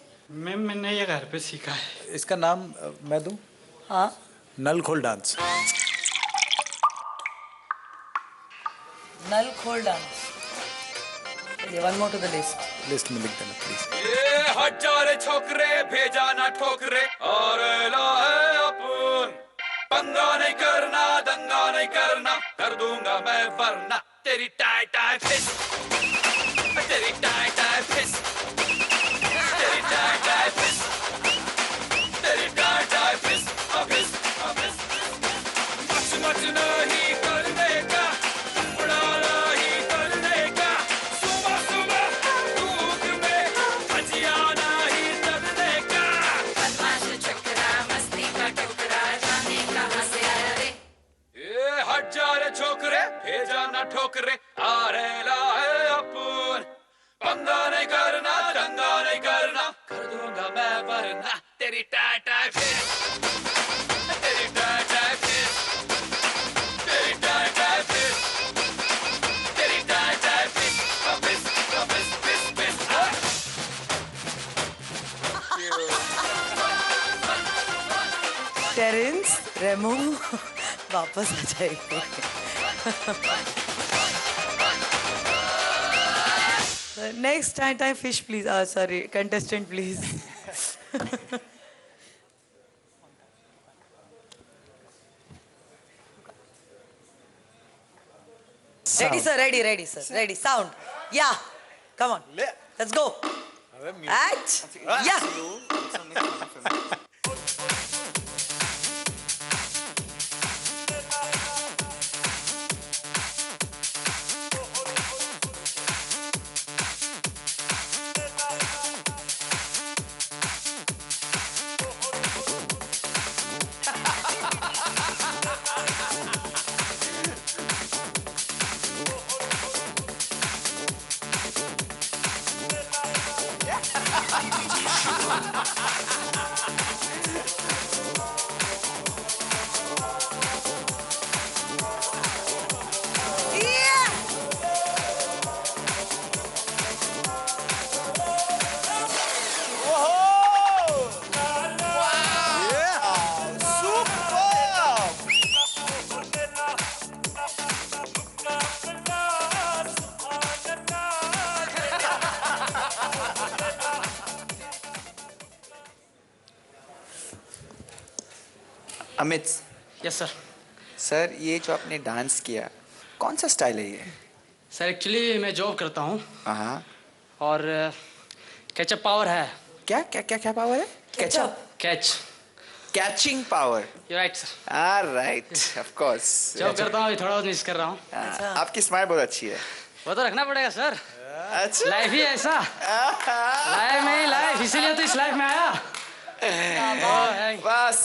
मैम मैंने ये घर पे सीखा है। इसका नाम मैं दूं? हाँ। नल खोल डांस। नल खोल dance. One more to the list. List में लिख देना प्लीज। ये हजारे छोकरे भेजा ना ठोकरे और ला है अपन, पंगा नहीं करना, दंगा नहीं करना, कर दूंगा मैं वरना तेरी टाई टाई फिस, तेरी टाई टाई फिस, तेरी टाई टाई फिस, तेरी टाई टाई फिस, फिस, फिस। मच नहीं करने का, बड़ा नहीं करने का, सुबह सुबह धूप में भजिया नहीं करने का। बदमाश छोकरा, मस्ती का टोकरा, जाने कहाँ से आया रे? ये हजारे छोकरे भेजा ना ठोकरे, आ रे ला है अपन, पंगा नहीं करना, दंगा नहीं करना, कर टेरेंस, रेमो वापस आ जाएंगे। Next time fish please, sorry contestant please. Ready, sir. Ready, sir. Ready. Sound. Yeah. Come on. Let's go. Act. Yeah. Amit. Yes sir. Sir ये जो आपने डांस किया कौन सा स्टाइल है ये? सर एक्चुअली मैं जॉब करता हूँ। हाँ। और कैचअप पावर है। क्या क्या क्या क्या पावर है? Catch up. Catching power. You right sir. Right of course. Job करता हूँ, थोड़ा बहुत मिस कर रहा हूँ। आपकी स्माइल बहुत अच्छी है। वो तो रखना पड़ेगा सर। अच्छा। लाइफ ही ऐसा। लाइफ में ही लाइफ, इसीलिए तो इस लाइफ में आया। बस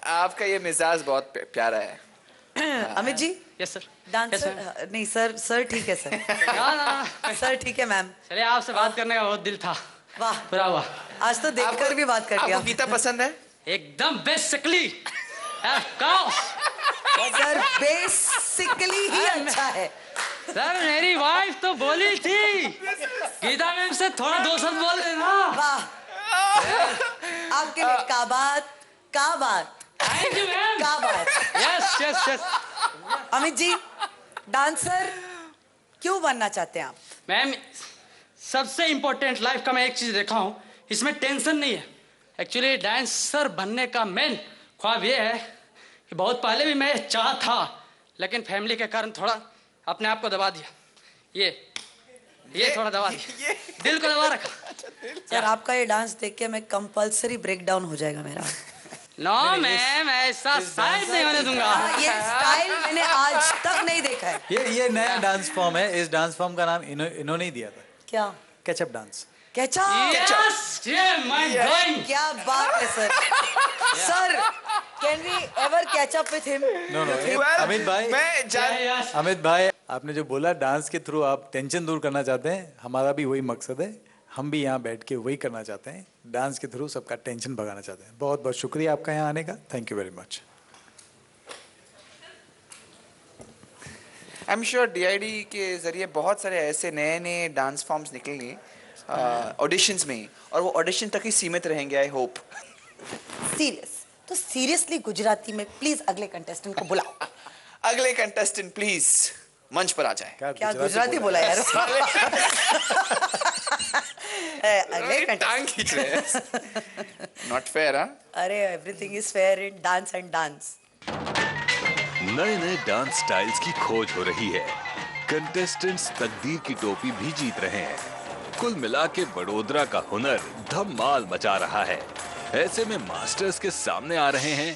आपका ये मिजाज बहुत प्यारा है। Amit ji. Yes sir. Dancer नहीं सर ठीक है सर। सर ठीक है मैम। चलिए आपसे बात करने का बहुत दिल था। वाह पूरा हुआ। आज तो देखकर भी बात कर लिया। आपको गीता पसंद है? एकदम बेसिकली। सर बेसिकली ही अच्छा है। सर मेरी वाइफ तो बोली थी गीता मैम से थोड़ा 2 शब्द बोल देना। वाह आपके लिए का बात। Thank you ma'am. का बात। यस। अमित जी डांसर क्यों बनना चाहते हैं आप? मैम सबसे इम्पोर्टेंट लाइफ का मैं एक चीज देखा हूँ, इसमें टेंशन नहीं है। एक्चुअली डांसर बनने का मेन ख्वाब ये है कि बहुत पहले भी मैं चाहा था, लेकिन फैमिली के कारण थोड़ा अपने आप को दबा दिया। ये थोड़ा दबा दिया, दिल को दबा रखा। सर आपका ये डांस देख के मैं कंपल्सरी ब्रेक डाउन हो जाएगा मेरा। नो मैम ऐसा शायद नहीं होने दूंगा। ये स्टाइल मैंने आज तक नहीं देखा है। ये नया डांस फॉर्म है। इस डांस फॉर्म का नाम इन्होंने ही दिया था। क्या? Catch up dance. क्या बात है sir. Sir can we ever catch up with him? No Amit भाई आपने जो बोला डांस के थ्रू आप टेंशन दूर करना चाहते हैं, हमारा भी वही मकसद है। हम भी यहाँ बैठ के वही करना चाहते हैं, डांस के थ्रू सबका टेंशन भगाना चाहते हैं। बहुत बहुत शुक्रिया आपका यहाँ आने का। Thank you very much. I am sure DID के जरिए बहुत सारे ऐसे नए डांस फॉर्म्स निकलेंगे ऑडिशंस में, और वो ऑडिशन तक ही सीमित रहेंगे। I hope. तो सीरियसली गुजराती में प्लीज अगले कंटेस्टेंट को बुलाओ। अगले कंटेस्टेंट प्लीज मंच पर आ जाए। क्या गुजराती बोला यार? अगले टांग खींच रहे हैं। Not fair. अरे everything is fair in dance and dance. नए डांस स्टाइल्स की खोज हो रही है। कंटेस्टेंट्स तकदीर की टोपी भी जीत रहे हैं। कुल मिला के वडोदरा का हुनर धमाल मचा रहा है। ऐसे में मास्टर्स के सामने आ रहे हैं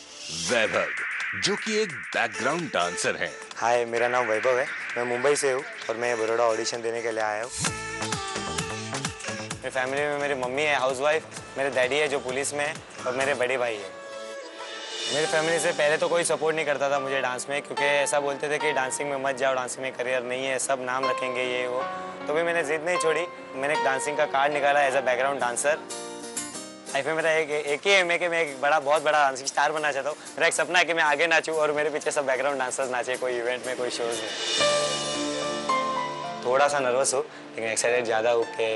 वैभव, जो कि एक बैकग्राउंड डांसर हैं। हाय, मेरा नाम वैभव है। मैं मुंबई से हूँ और मैं बड़ौदा ऑडिशन देने के लिए आया हूँ। मेरी फैमिली में मेरी मम्मी है हाउसवाइफ, मेरे डैडी है जो पुलिस में है, और मेरे बड़े भाई है। मेरी फैमिली से पहले तो कोई सपोर्ट नहीं करता था मुझे डांस में, क्योंकि ऐसा बोलते थे कि डांसिंग में मत जाओ, डांसिंग में करियर नहीं है, सब नाम रखेंगे ये वो। तो भी मैंने जिद नहीं छोड़ी। मैंने एक डांसिंग का कार्ड निकाला as a background dancer. Life में मेरा एक ही एम है कि मैं एक बहुत बड़ा डांसिंग स्टार बनना चाहता हूँ। मेरा एक सपना है कि मैं आगे नाचूँ और मेरे पीछे सब बैकग्राउंड डांसर्स नाचे, कोई इवेंट में, कोई शोज में। थोड़ा सा नर्वस हूँ, लेकिन एक्साइटेड ज़्यादा हूँ कि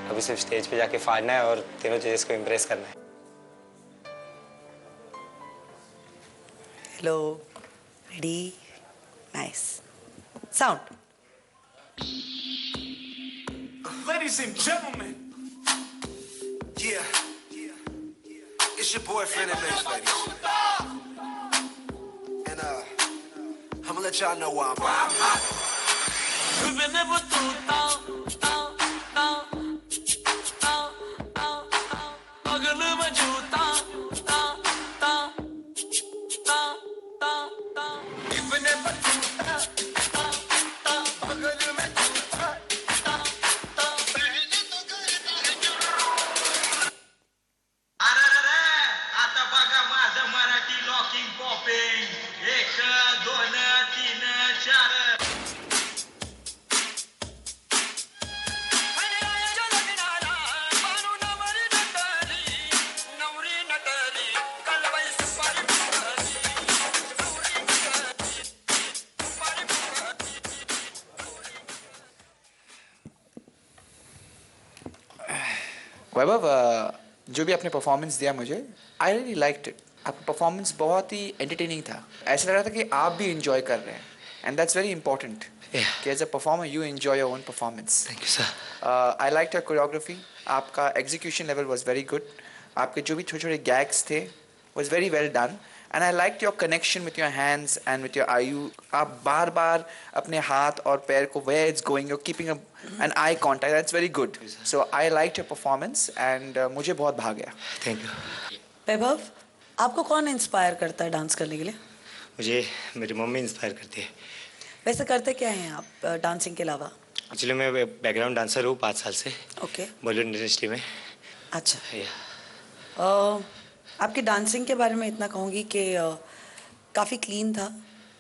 अभी सिर्फ स्टेज पे जाके फाड़ना है और तीनों चीज़ को इम्प्रेस करना है। Hello, ready, nice, sound. Ladies and gentlemen, yeah, it's your boy Fred MX, ladies. And I'ma let y'all know why I'm hot. वैभव, जो भी आपने परफॉर्मेंस दिया मुझे, आई रियली लाइक्ड इट. आपका परफॉर्मेंस बहुत ही एंटरटेनिंग था. ऐसा लग रहा था कि आप भी इंजॉय कर रहे हैं, एंड दैट्स वेरी इंपॉर्टेंट कि as a performer you enjoy your own performance. Thank you sir. I like your choreography. आपका execution level was very good. आपके जो भी छोटे छोटे गैग्स थे was very well done. And I like your connection with your hands and with your eye. आप बार बार अपने हाथ और पैर को where it's going, you keeping an eye contact. That's very good. So I like your performance and मुझे बहुत भा गया. Thank you. वैभव, आपको कौन इंस्पायर करता है डांस करने के लिए? मुझे मेरी मम्मी इंस्पायर करती है. वैसे करते क्या हैं आप डांसिंग के अलावा? एक्चुअली मैं बैकग्राउंड डांसर हूँ 5 साल से. ओके. बॉलीवुड इंडस्ट्री में. अच्छा. आपकी डांसिंग के बारे में इतना कहूँगी कि काफ़ी क्लीन था,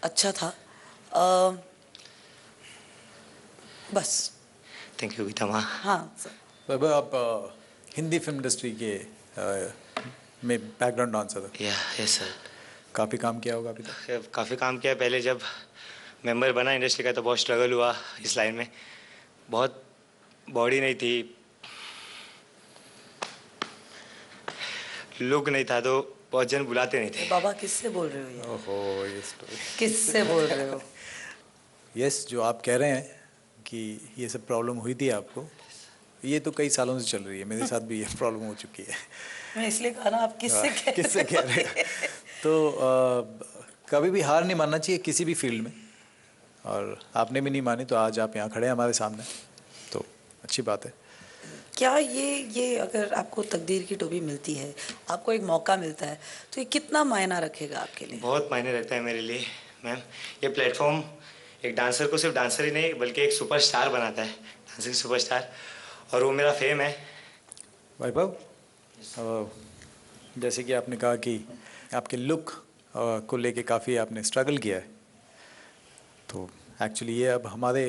अच्छा था. बस. थैंक यू गीता माँ. हाँ. वैभव, आप हिंदी फिल्म इंडस्ट्री के में बैकग्राउंड डांसर था. Yes sir. काफ़ी काम किया होगा अभी तक? काफ़ी काम किया. पहले जब मेंबर बना इंडस्ट्री का तो बहुत स्ट्रगल हुआ इस लाइन में. बहुत बॉडी नहीं थी, लुक नहीं था, तो बहुत जन बुलाते नहीं थे. बाबा, किससे बोल रहे हो ये? ओहो, ये स्टोरी किससे बोल रहे हो? यस, जो आप कह रहे हैं कि ये सब प्रॉब्लम हुई थी आपको, ये तो कई सालों से चल रही है. मेरे साथ भी ये प्रॉब्लम हो चुकी है. मैं इसलिए कहा ना, आप किससे कह रहे हैं? तो कभी भी हार नहीं मानना चाहिए किसी भी फील्ड में, और आपने भी नहीं मानी, तो आज आप यहाँ खड़े हैं हमारे सामने, तो अच्छी बात है. क्या ये अगर आपको तकदीर की टोपी मिलती है, आपको एक मौका मिलता है, तो ये कितना मायना रखेगा आपके लिए? बहुत मायने रखता है मेरे लिए मैम. ये प्लेटफॉर्म एक डांसर को सिर्फ डांसर ही नहीं बल्कि एक सुपरस्टार बनाता है. Dancing superstar. और वो मेरा फेम है. वैभव, जैसे कि आपने कहा कि आपके लुक को लेके काफ़ी आपने स्ट्रगल किया है, तो एक्चुअली ये अब हमारे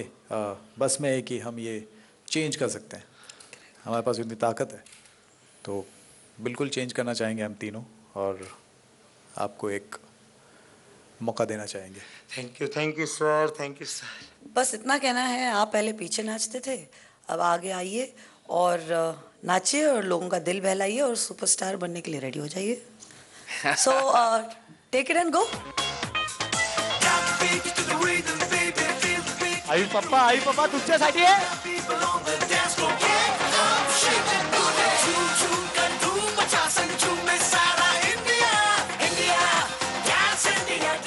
बस में है कि हम ये चेंज कर सकते हैं. हमारे पास इतनी ताकत है, तो बिल्कुल चेंज करना चाहेंगे हम तीनों, और आपको एक मौका देना चाहेंगे. Thank you sir. Thank you sir. बस इतना कहना है. आप पहले पीछे नाचते थे, अब आगे आइए और नाचिए और लोगों का दिल बहलाइए और सुपरस्टार बनने के लिए रेडी हो जाइए. So take it and go. आई पप्पा तुमच्यासाठी आहे.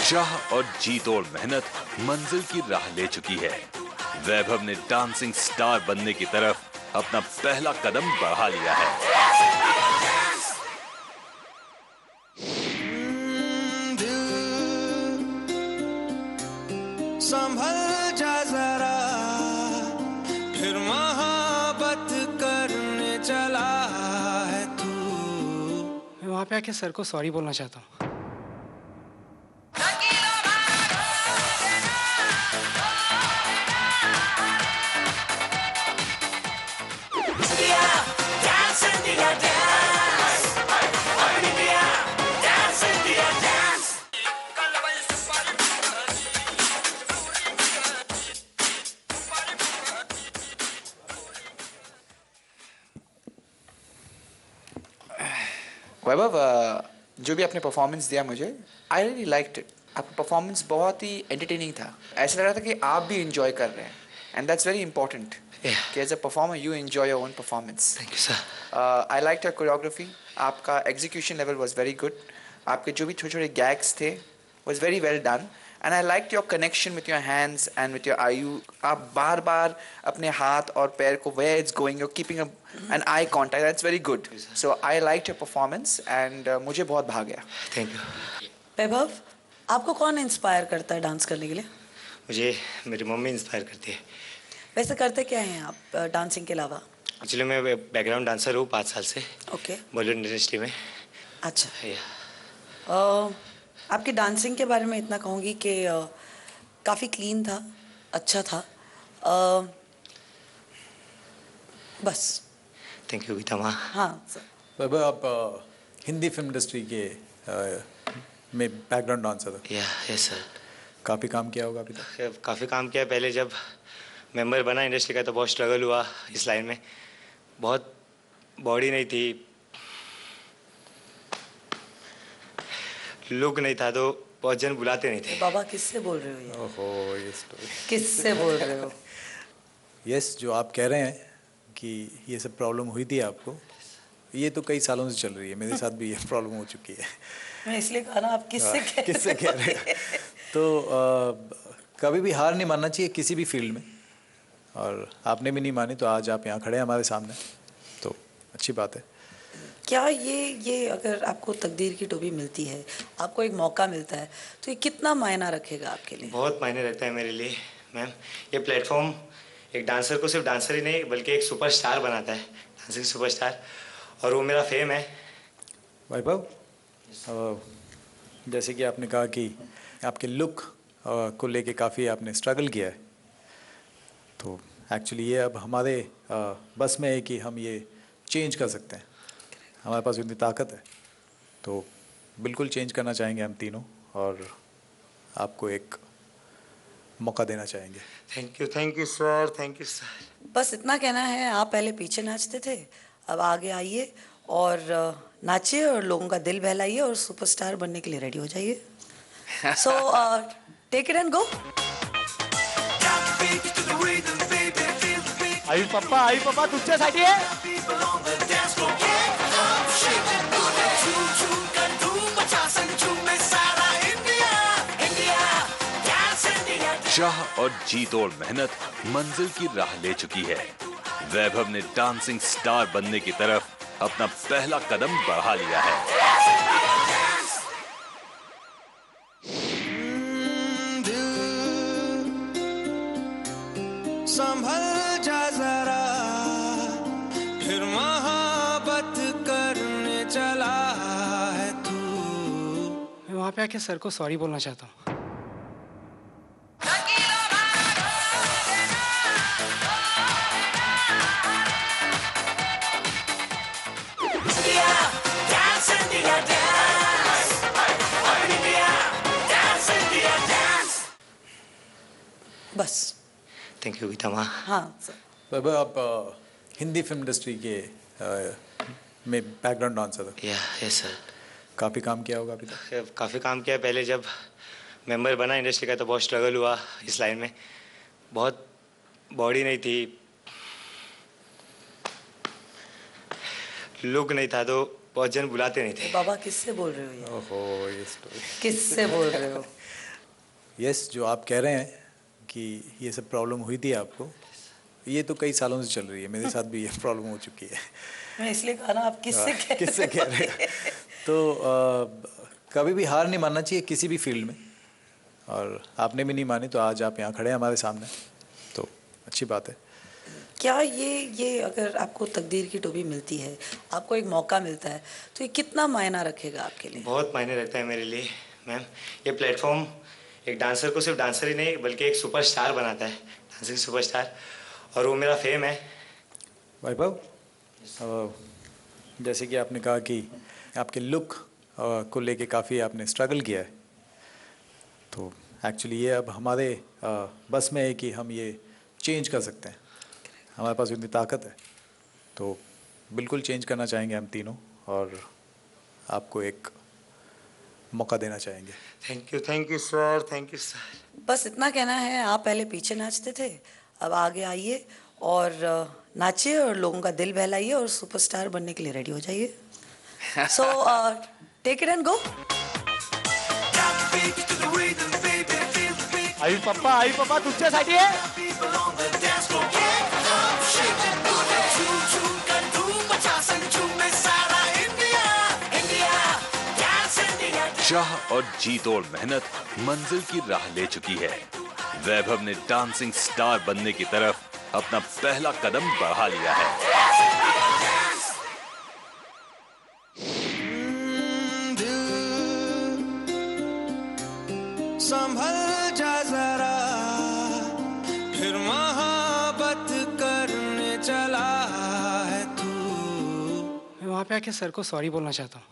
चाह और जी तोड़ मेहनत मंजिल की राह ले चुकी है. वैभव ने डांसिंग स्टार बनने की तरफ अपना पहला कदम बढ़ा लिया है. संभल जा जरा, फिर मोहब्बत करने चला है तू. मैं वहाँ पे आके सर को सॉरी बोलना चाहता हूँ. वैभव, जो भी आपने परफॉर्मेंस दिया मुझे, आई रियली लाइक्ड इट. आपका परफॉर्मेंस बहुत ही एंटरटेनिंग था. ऐसा लग रहा था कि आप भी इंजॉय कर रहे हैं. एंड दैट्स वेरी इंपॉर्टेंट कि as a performer you enjoy your own performance. Thank you sir. I like your choreography. आपका execution level was very good. आपके जो भी छोटे छोटे गैग्स थे was very well done. And I like your connection with your hands and with your eye. आप बार बार अपने हाथ और पैर को where it's going, you're keeping an eye contact. That's very good. So I like your performance and मुझे बहुत भा गया. Thank you. वैभव, आपको कौन इंस्पायर करता है डांस करने के लिए? मुझे मेरी मम्मी इंस्पायर करती है. वैसे करते क्या हैं आप डांसिंग के अलावा? एक्चुअली मैं बैकग्राउंड डांसर हूँ 5 साल से. ओके. बॉलीवुड इंडस्ट्री में. अच्छा. आपकी डांसिंग के बारे में इतना कहूँगी कि काफ़ी क्लीन था, अच्छा था. बस. थैंक यू गीता माँ. हाँ सर. वैभव, आप हिंदी फिल्म इंडस्ट्री के में बैकग्राउंड डांसर था. Yes sir. काफ़ी काम किया होगा अभी तक? काफ़ी काम किया. पहले जब मेंबर बना इंडस्ट्री का तो बहुत स्ट्रगल हुआ इस लाइन में. बहुत बॉडी नहीं थी, लुक नहीं था, तो बहुत जन बुलाते नहीं थे. बाबा किससे बोल रहे हो ये? ओहो, ये स्टोरी किससे बोल रहे हो? यस, जो आप कह रहे हैं कि ये सब प्रॉब्लम हुई थी आपको, ये तो कई सालों से चल रही है. मेरे साथ भी ये प्रॉब्लम हो चुकी है. मैं इसलिए कहा ना, आप किससे कह रहे हैं? तो कभी भी हार नहीं मानना चाहिए किसी भी फील्ड में, और आपने भी नहीं मानी, तो आज आप यहाँ खड़े हैं हमारे सामने, तो अच्छी बात है. क्या ये अगर आपको तकदीर की टोपी मिलती है, आपको एक मौका मिलता है, तो ये कितना मायना रखेगा आपके लिए? बहुत मायने रखता है मेरे लिए मैम. ये प्लेटफॉर्म एक डांसर को सिर्फ डांसर ही नहीं बल्कि एक सुपरस्टार बनाता है. Dancing superstar. और वो मेरा फेम है. वैभव, जैसे कि आपने कहा कि आपके लुक को लेके काफ़ी आपने स्ट्रगल किया है, तो एक्चुअली ये अब हमारे बस में है कि हम ये चेंज कर सकते हैं. हमारे पास इतनी ताकत है, तो बिल्कुल चेंज करना चाहेंगे हम तीनों, और आपको एक मौका देना चाहेंगे. Thank you sir. Thank you sir. बस इतना कहना है. आप पहले पीछे नाचते थे, अब आगे आइए और नाचिए और लोगों का दिल बहलाइए और सुपरस्टार बनने के लिए रेडी हो जाइए. So take it and go. आई पप्पा तुझ्यासाठी आहे. चाह और जी तोड़ मेहनत मंजिल की राह ले चुकी है. वैभव ने डांसिंग स्टार बनने की तरफ अपना पहला कदम बढ़ा लिया है. संभल जा जरा, फिर मोहब्बत करने चला है तू. मैं वहाँ पे आके सर को सॉरी बोलना चाहता हूँ. बस. थैंक यू गीता माँ. हाँ सर. वैभव, आप हिंदी फिल्म इंडस्ट्री के में बैकग्राउंड डांसर था. Yes sir. काफ़ी काम किया होगा अभी तक? काफ़ी काम किया. पहले जब मेंबर बना इंडस्ट्री का तो बहुत स्ट्रगल हुआ इस लाइन में. बहुत बॉडी नहीं थी, लुक नहीं था, तो बहुत जन बुलाते नहीं थे. बाबा किससे बोल रहे हो ये? ओहो, ये स्टोरी किससे बोल रहे हो? यस, जो आप कह रहे हैं कि ये सब प्रॉब्लम हुई थी आपको, ये तो कई सालों से चल रही है. मेरे साथ भी ये प्रॉब्लम हो चुकी है. मैं इसलिए कहा ना, आप किससे कह रहे हैं? तो कभी भी हार नहीं मानना चाहिए किसी भी फील्ड में, और आपने भी नहीं मानी, तो आज आप यहाँ खड़े हैं हमारे सामने, तो अच्छी बात है. क्या ये अगर आपको तकदीर की टोपी मिलती है, आपको एक मौका मिलता है, तो ये कितना मायना रखेगा आपके लिए? बहुत मायने रखता है मेरे लिए मैम. ये प्लेटफॉर्म एक डांसर को सिर्फ डांसर ही नहीं बल्कि एक सुपरस्टार बनाता है. Dancing superstar. और वो मेरा फेम है. वैभव, जैसे कि आपने कहा कि आपके लुक को लेके काफ़ी आपने स्ट्रगल किया है, तो एक्चुअली ये अब हमारे बस में है कि हम ये चेंज कर सकते हैं. हमारे पास इतनी ताकत है, तो बिल्कुल चेंज करना चाहेंगे हम तीनों, और आपको एक मौका देना चाहेंगे? Thank you sir, thank you sir. बस इतना कहना है, आप पहले पीछे नाचते थे, अब आगे आइए और नाचिए और लोगों का दिल बहलाइए और सुपरस्टार बनने के लिए रेडी हो जाइए। So take it and go. आई पप्पा तुमच्यासाठी आहे। चाह और जी तोड़ मेहनत मंजिल की राह ले चुकी है। वैभव ने डांसिंग स्टार बनने की तरफ अपना पहला कदम बढ़ा लिया है। संभल जा जरा, फिर मोहब्बत करने चला है तू। मैं वहाँ पे आके सर को सॉरी बोलना चाहता हूँ।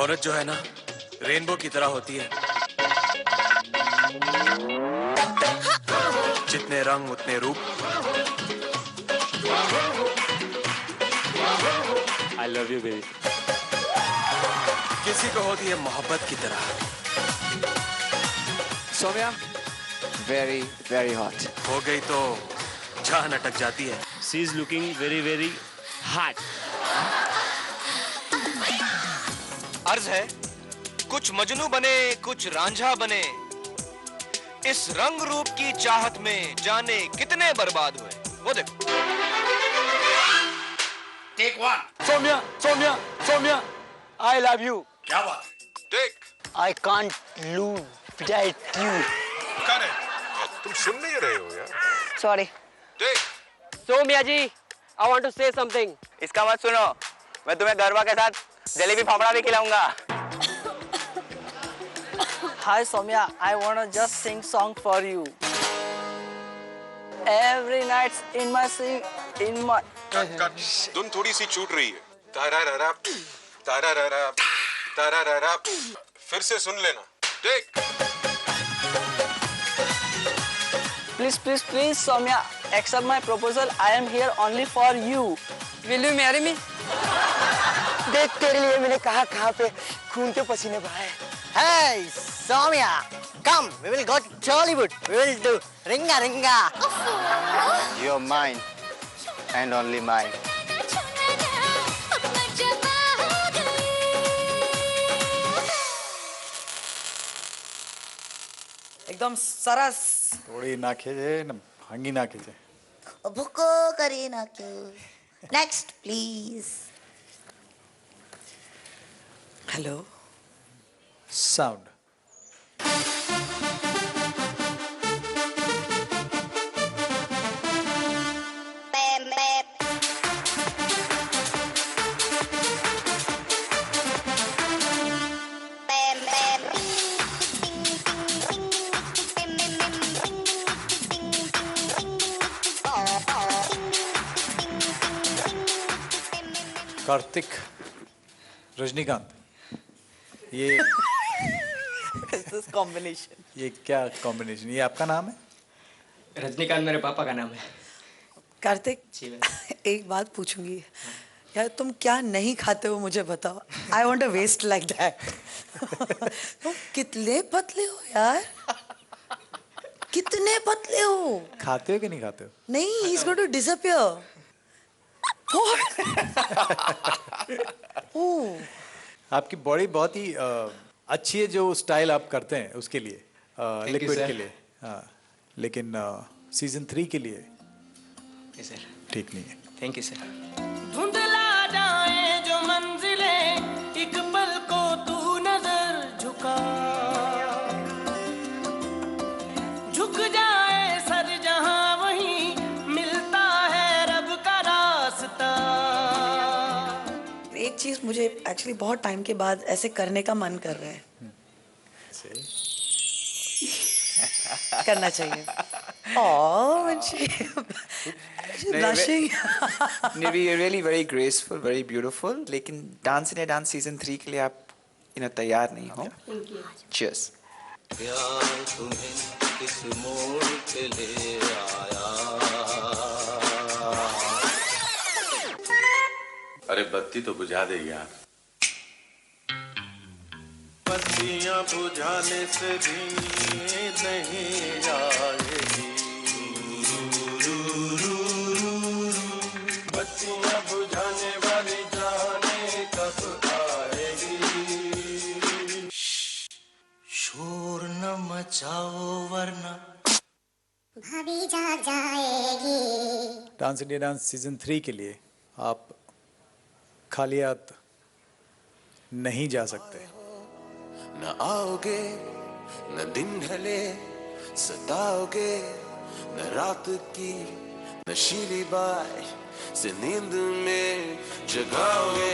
औरत जो है ना, रेनबो की तरह होती है। जितने रंग उतने रूप। I love you baby। किसी को होती है मोहब्बत की तरह। Saumya, very very hot। हो गई तो जान अटक जाती है। She is looking very very hot। अर्ज है, कुछ मजनू बने कुछ रांझा बने, इस रंग रूप की चाहत में जाने कितने बर्बाद हुए। वो देखो। Take one. Saumya, I love you। क्या बात? Take. I can't live without you। Correct. तुम सुन नहीं रहे हो यार। Sorry। Take. Saumya ji, I want to say something। इसका मत सुनो, मैं तुम्हें गरबा के साथ जलेबी फाफड़ा भी खिलाऊंगा। Hi Soumya, I wanna just sing song for you। Every night in my cut. धुन थोड़ी सी छूट रही है। तारारारा, तारारारा, तारारारा। फिर से सुन लेना। Take. Please Soumya, accept my proposal। I am here only for you। Will you marry me? देख तेरे लिए मैंने कहाँ पे खून के पसीने बहाए। Hey Soumya, come, we will go to Jollywood। We will do ringa ringa। You're mine and only mine। एकदम सरस। थोड़ी ना खींचे ना भांगी ना खींचे। भुको करे ना क्यों। Next please. Hello. Sound. Kartik, Rajinikanth, ये कॉम्बिनेशन। ये क्या कॉम्बिनेशन? ये आपका नाम है? रजनीकांत मेरे पापा का नाम है। कार्तिक, एक बात पूछूंगी यार, तुम क्या नहीं खाते हो मुझे बताओ। I want a waist like that. तुम कितने पतले हो यार, कितने पतले हो। खाते हो कि नहीं खाते हो? नहीं, he is going to disappear. आपकी बॉडी बहुत ही अच्छी है, जो स्टाइल आप करते हैं उसके लिए, लिक्विड के लिए। हाँ, लेकिन सीजन 3 के लिए ठीक नहीं है। Thank you sir. धुंधला जाए जो मंजिलें, एक पल को तू नजर झुका, झुक जाए सर जहां वहीं मिलता है रब का रास्ता। एक चीज मुझे एक्चुअली बहुत टाइम के बाद ऐसे करने का मन कर रहा है। करना चाहिए। Oh, and she's blushing. Nivi, you're really very graceful, very beautiful. लेकिन Dance India Dance Season 3 के लिए आप तैयार नहीं हो. Thank you. Cheers. प्यार तुम्हें किस मोड़ पे ले आया. अरे बत्ती तो बुझा दे यार. बत्तियां बुझाने से भी नहीं जाएगी. बत्तियां बुझाने वाली जाने कब आएगी. शोर न मचाओ वरना भाभी जाग जाएगी. डांस इंडिया डांस सीजन 3 के लिए आप खाली हाथ नहीं जा सकते. न आओगे न दिन ढले सताओगे न रात की नशीली बाई से नींद में जगाओगे.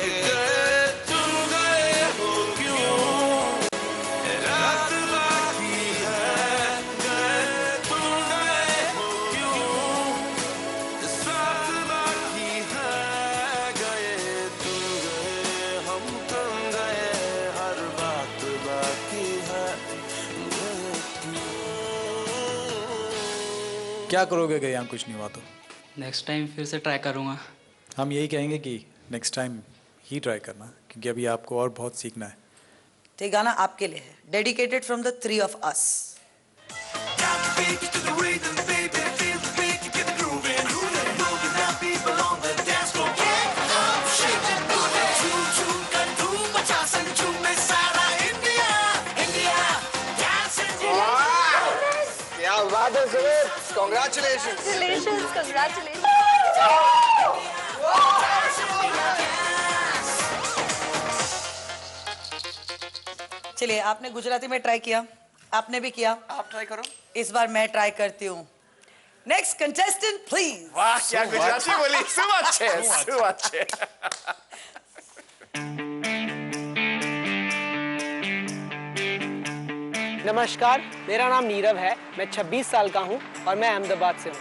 तुम गए हो क्यों रात बाकी है. तुम गए हो क्यों साथ बाकी है. गए तुम गए हम तुम गए हर बात बाकी है. क्या करोगे अगर यहाँ कुछ नहीं हुआ तो? नेक्स्ट टाइम फिर से ट्राई करूँगा. हम यही कहेंगे कि नेक्स्ट टाइम ही ट्राई करना, क्योंकि अभी आपको और बहुत सीखना है. तो ये गाना आपके लिए है, dedicated from the 3 of us. क्या बात है सुमित. Congratulations. Congratulations. चलिए, आपने गुजराती में ट्राई किया, आपने भी किया. आप ट्राई करो. इस बार मैं ट्राई करती हूँ. Next contestant please. वाह क्या गुजराती बोली. सुबह अच्छे. नमस्कार, मेरा नाम नीरव है. मैं 26 साल का हूँ और मैं अहमदाबाद से हूँ.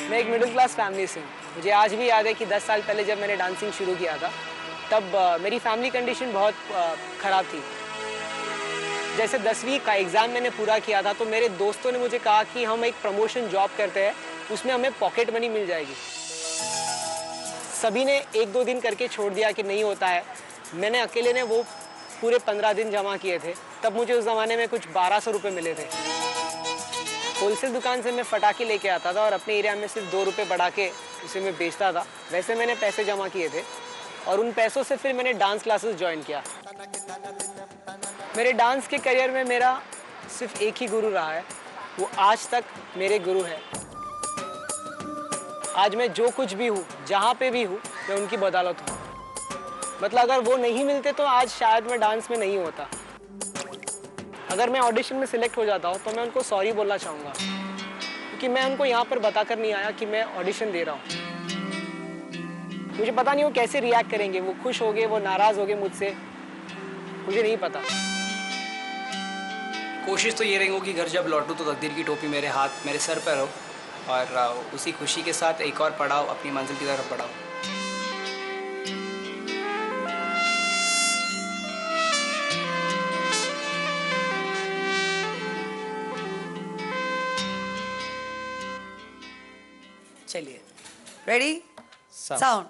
मैं एक मिडिल क्लास फैमिली से हूँ. मुझे आज भी याद है कि 10 साल पहले जब मैंने डांसिंग शुरू किया था, तब मेरी फैमिली कंडीशन बहुत ख़राब थी. जैसे 10वीं का एग्ज़ाम मैंने पूरा किया था, तो मेरे दोस्तों ने मुझे कहा कि हम एक प्रमोशन जॉब करते हैं, उसमें हमें पॉकेट मनी मिल जाएगी. सभी ने 1-2 दिन करके छोड़ दिया कि नहीं होता है. मैंने अकेले ने वो पूरे 15 दिन जमा किए थे. तब मुझे उस ज़माने में कुछ 1200 रुपये मिले थे. होलसेल दुकान से मैं फटाके लेके आता था और अपने एरिया में सिर्फ 2 रुपये बढ़ा के उसे मैं बेचता था. वैसे मैंने पैसे जमा किए थे और उन पैसों से फिर मैंने डांस क्लासेस ज्वाइन किया. मेरे डांस के करियर में मेरा सिर्फ एक ही गुरु रहा है, वो आज तक मेरे गुरु है. आज मैं जो कुछ भी हूँ, जहाँ पे भी हूँ, मैं उनकी बदौलत हूँ. मतलब अगर वो नहीं मिलते तो आज शायद मैं डांस में नहीं होता. अगर मैं ऑडिशन में सिलेक्ट हो जाता हूँ तो मैं उनको सॉरी बोलना चाहूँगा, क्योंकि मैं उनको यहाँ पर बताकर नहीं आया कि मैं ऑडिशन दे रहा हूँ. मुझे पता नहीं वो कैसे रिएक्ट करेंगे. वो खुश होंगे, वो नाराज़ होंगे मुझसे, मुझे नहीं पता. कोशिश तो ये रहेगी कि घर जब लौटूँ तो तकदीर की टोपी मेरे हाथ मेरे सर पर हो और उसी खुशी के साथ एक और पड़ाव अपनी मंजिल की तरफ बढ़ाओ. चलिए, रेडी, साउंड.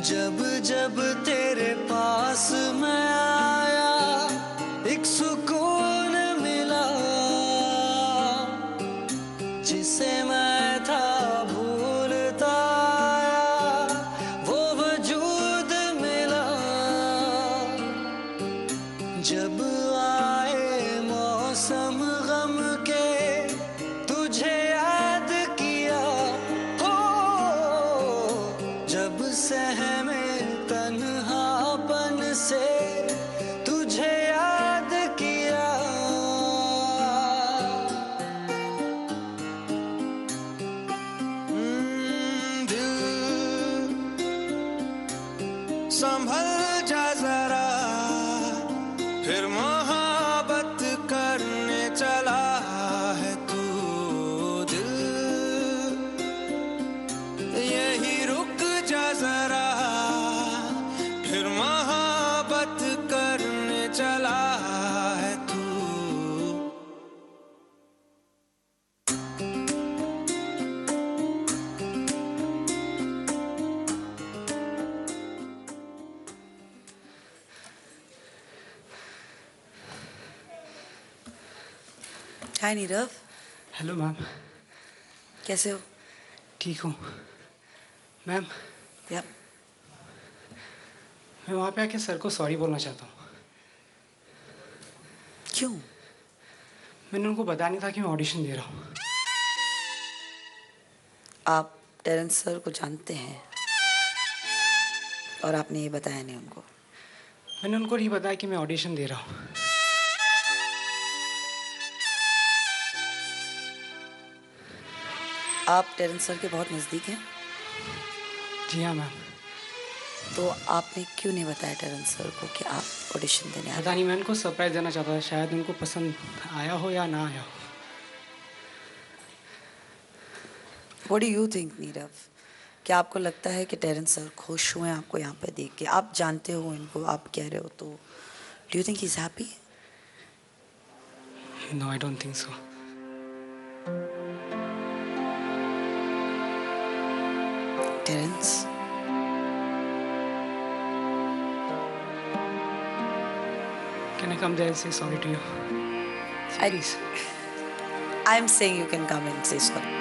जब जब तेरे पास मैं आया एक सुकून मिला, जिसे मैं था भूलता आया वो वजूद मिला. जब आए मौसम गम के तुझे याद किया हो, जब सहमे तन्हापन से हाय नीरव। Hello ma'am. कैसे हो? ठीक हूँ मैम। यप। मैं वहाँ पे आके सर को सॉरी बोलना चाहता हूँ। क्यों? मैंने उनको बता नहीं था कि मैं ऑडिशन दे रहा हूँ। आप टेरेंस सर को जानते हैं और आपने ये बताया नहीं उनको? मैंने उनको नहीं बताया कि मैं ऑडिशन दे रहा हूँ। आप टेरेंस सर के बहुत नज़दीक हैं? जी हाँ मैम। तो आपने क्यों नहीं बताया टेरेंस सर को कि आप ऑडिशन देने आ रहे पता नहीं, मैं उनको सरप्राइज देना चाहता था। शायद उनको पसंद आया हो या ना आया हो। What do you think, Nirav? क्या आपको लगता है कि टेरेंस सर खुश हुए आपको यहाँ पे देख के? आप जानते हो इनको, आप कह रहे हो, तो do you think he's happy? No, I don't think so. Terence? Can I come there and say sorry to you? Please. I'm saying you can come and say sorry.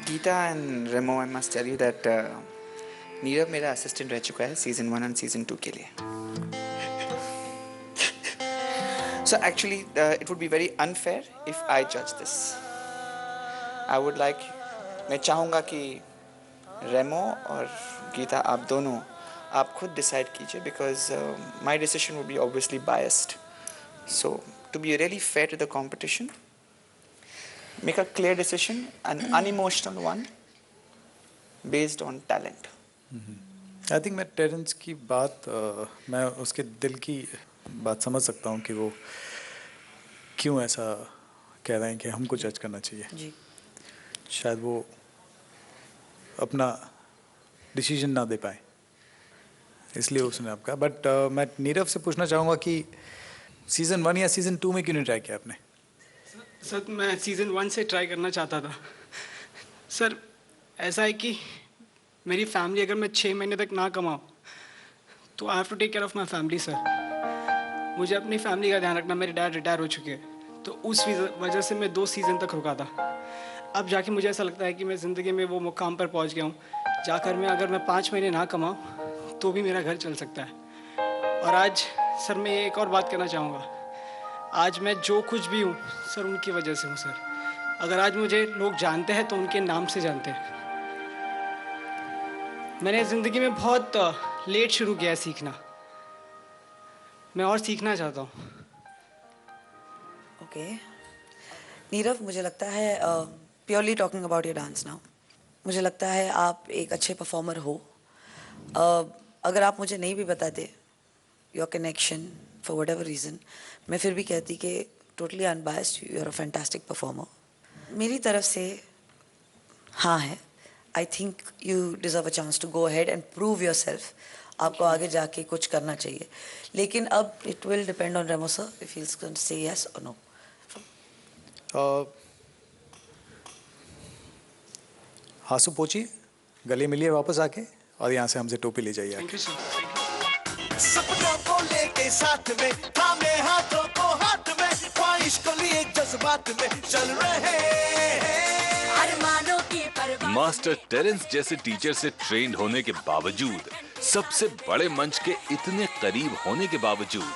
Geeta and Remo, I must tell you that Nirav मेरा assistant रह चुका है season 1 और season 2 के लिए. So actually it would be very unfair if I judge this. I would like, मैं चाहूँगा कि रेमो और गीता आप दोनों आप खुद डिसाइड कीजिए, because my decision would be obviously biased. So to be really fair to the competition, make a clear decision, an unemotional one, based on talent. I think मैं टेरेंस की बात मैं उसके दिल की बात समझ सकता हूँ कि वो क्यों ऐसा कह रहे हैं कि हमको जज करना चाहिए. जी. शायद वो अपना डिसीजन ना दे पाए, इसलिए उसने आपका. बट मैं नीरव से पूछना चाहूँगा कि सीज़न 1 या सीज़न 2 में क्यों नहीं ट्राई किया आपने? सर मैं सीज़न 1 से ट्राई करना चाहता था. सर ऐसा है कि मेरी फैमिली, अगर मैं 6 महीने तक ना कमाऊँ तो I have to take care of my family. Sir मुझे अपनी फैमिली का ध्यान रखना. मेरे डैड रिटायर हो चुके हैं, तो उस वजह से मैं 2 सीज़न तक रुका था. अब जाके मुझे ऐसा लगता है कि मैं ज़िंदगी में वो मुकाम पर पहुंच गया हूँ जाकर मैं अगर मैं 5 महीने ना कमाऊँ तो भी मेरा घर चल सकता है. और आज सर मैं एक और बात करना चाहूँगा. आज मैं जो कुछ भी हूँ सर उनकी वजह से हूँ. सर अगर आज मुझे लोग जानते हैं तो उनके नाम से जानते हैं. मैंने ज़िंदगी में बहुत लेट शुरू किया है सीखना. मैं और सीखना चाहता हूँ. ओके नीरव, मुझे लगता है purely talking about your dance now, मुझे लगता है आप एक अच्छे परफॉर्मर हो. अगर आप मुझे नहीं भी बताते your connection for whatever reason, मैं फिर भी कहती कि totally unbiased you are a fantastic performer. मेरी तरफ से हाँ है. I think you deserve a chance to go ahead and prove yourself. आपको आगे जाके कुछ करना चाहिए, लेकिन अब it will depend on Remo sir if he is going to say yes और नो. हासू पहुँचिए, गले मिलिए वापस आके और यहाँ से हमसे टोपी ले जाइए. Thank you sir. सपनों को लेके साथ में, थामे हाथों को हाथ में, ख्वाहिश को लिए जज्बात में चल रहे हैं. अरमानों की परवाह. मास्टर टेरेंस जैसे टीचर से ट्रेंड होने के बावजूद, सबसे बड़े मंच के इतने करीब होने के बावजूद,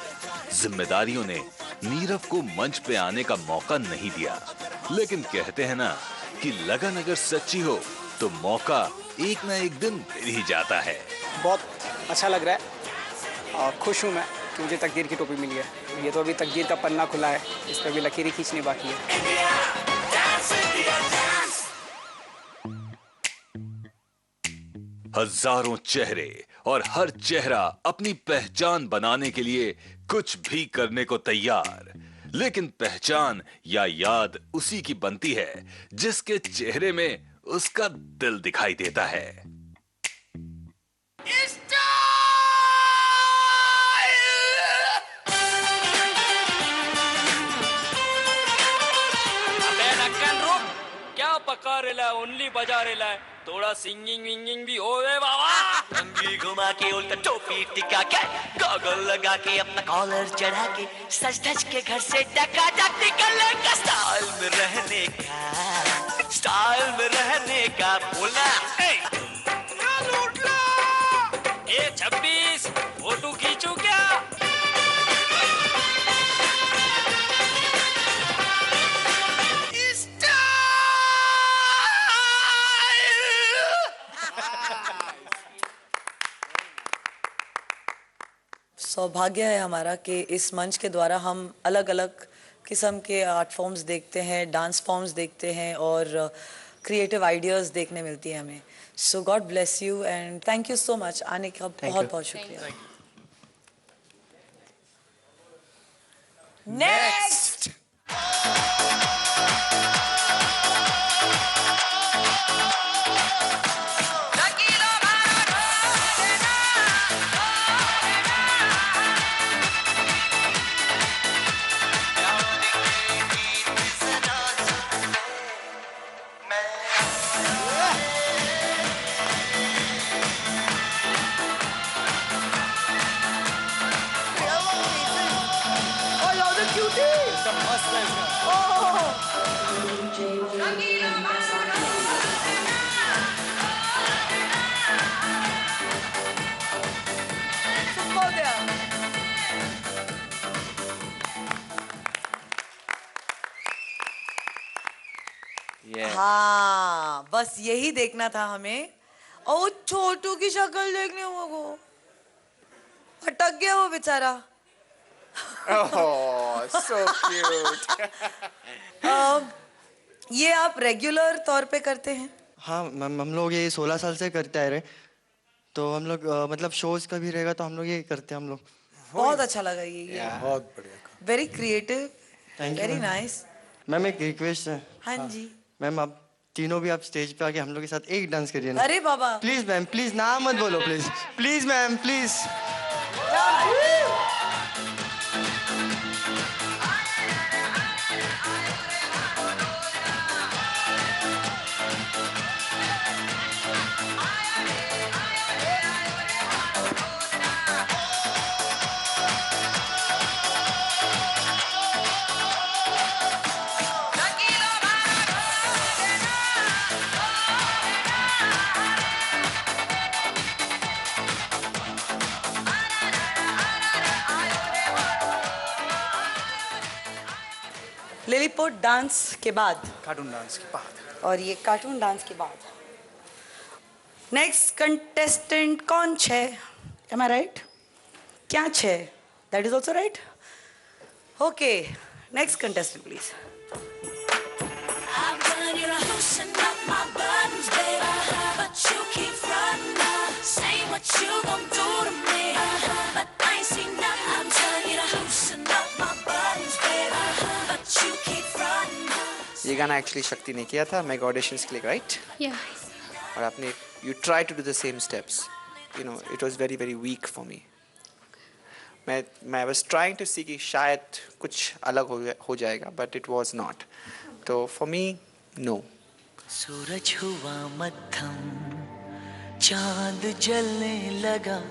जिम्मेदारियों ने नीरव को मंच पे आने का मौका नहीं दिया. लेकिन कहते हैं ना कि लगन अगर सच्ची हो तो मौका एक ना एक दिन मिल ही जाता है. बहुत अच्छा लग रहा है और खुश हूँ मैं कि मुझे तकदीर की टोपी मिली है. ये तो अभी तकदीर का पन्ना खुला है, इस पर भी लकीरें खींचनी बाकी है. हजारों चेहरे और हर चेहरा अपनी पहचान बनाने के लिए कुछ भी करने को तैयार, लेकिन पहचान या याद उसी की बनती है जिसके चेहरे में उसका दिल दिखाई देता है। क्या पका रेला है, ओनली बजा रेला है, थोड़ा सिंगिंग विंगिंग भी होवे बाबा। लंबी घुमा के उल्टा टोपी टिका के गॉगल लगा के अपना कॉलर चढ़ा के सज धज के घर से टकाटक निकलने का स्टाइल में रहने का, स्टाइल में रहने का बोला। ए 26 फोटो खींचू क्या? सौभाग्य है हमारा कि इस मंच के द्वारा हम अलग अलग किस्म के आर्ट फॉर्म्स देखते हैं, डांस फॉर्म्स देखते हैं और क्रिएटिव आइडियाज देखने मिलती है हमें। So God bless you and thank you so much, आने का बहुत बहुत शुक्रिया। नेक्स्ट हाँ, बस यही देखना था हमें। और छोटू की शक्ल देखने को अटक गया वो बेचारा। Oh, so cute. ये आप रेगुलर तौर पे करते हैं? हाँ मैम, हम लोग ये 16 साल से करते आ रहे, तो हम लोग मतलब शोज का भी रहेगा तो हम लोग ये करते हैं हम लोग। बहुत अच्छा लगा ये। बहुत बढ़िया, very creative, very nice. Ma'am एक रिक्वेस्ट है। हाँ जी मैम, आप तीनों भी आप स्टेज पे आके हम लोग के साथ एक डांस करिए ना। अरे बाबा प्लीज मैम, प्लीज ना मत बोलो, please please ma'am, please. Lilliput dance के बाद, कार्टून डांस के बाद, और ये कार्टून डांस के बाद नेक्स्ट कंटेस्टेंट कौन छे? एम आई राइट? क्या छे? That is also right. Okay, next contestant please. ये गाना एक्चुअली शक्ति ने किया था, मेगा ऑडिशंस के लिए, राइट? और आपने you try to do the same steps, you know, it was very very weak for me. मैं वाज ट्राइंग टू सी कि शायद कुछ अलग हो जाएगा, बट इट वाज नॉट। तो फॉर मी नो। सूरज हुआ मध्यम, चांद जलने लगा,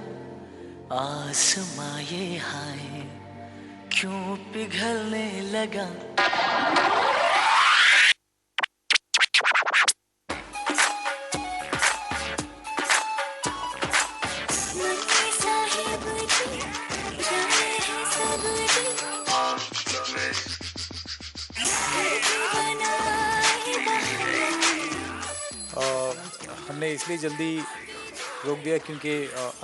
आसमां ये हाय क्यों पिघलने लगा। हमने इसलिए जल्दी रोक दिया क्योंकि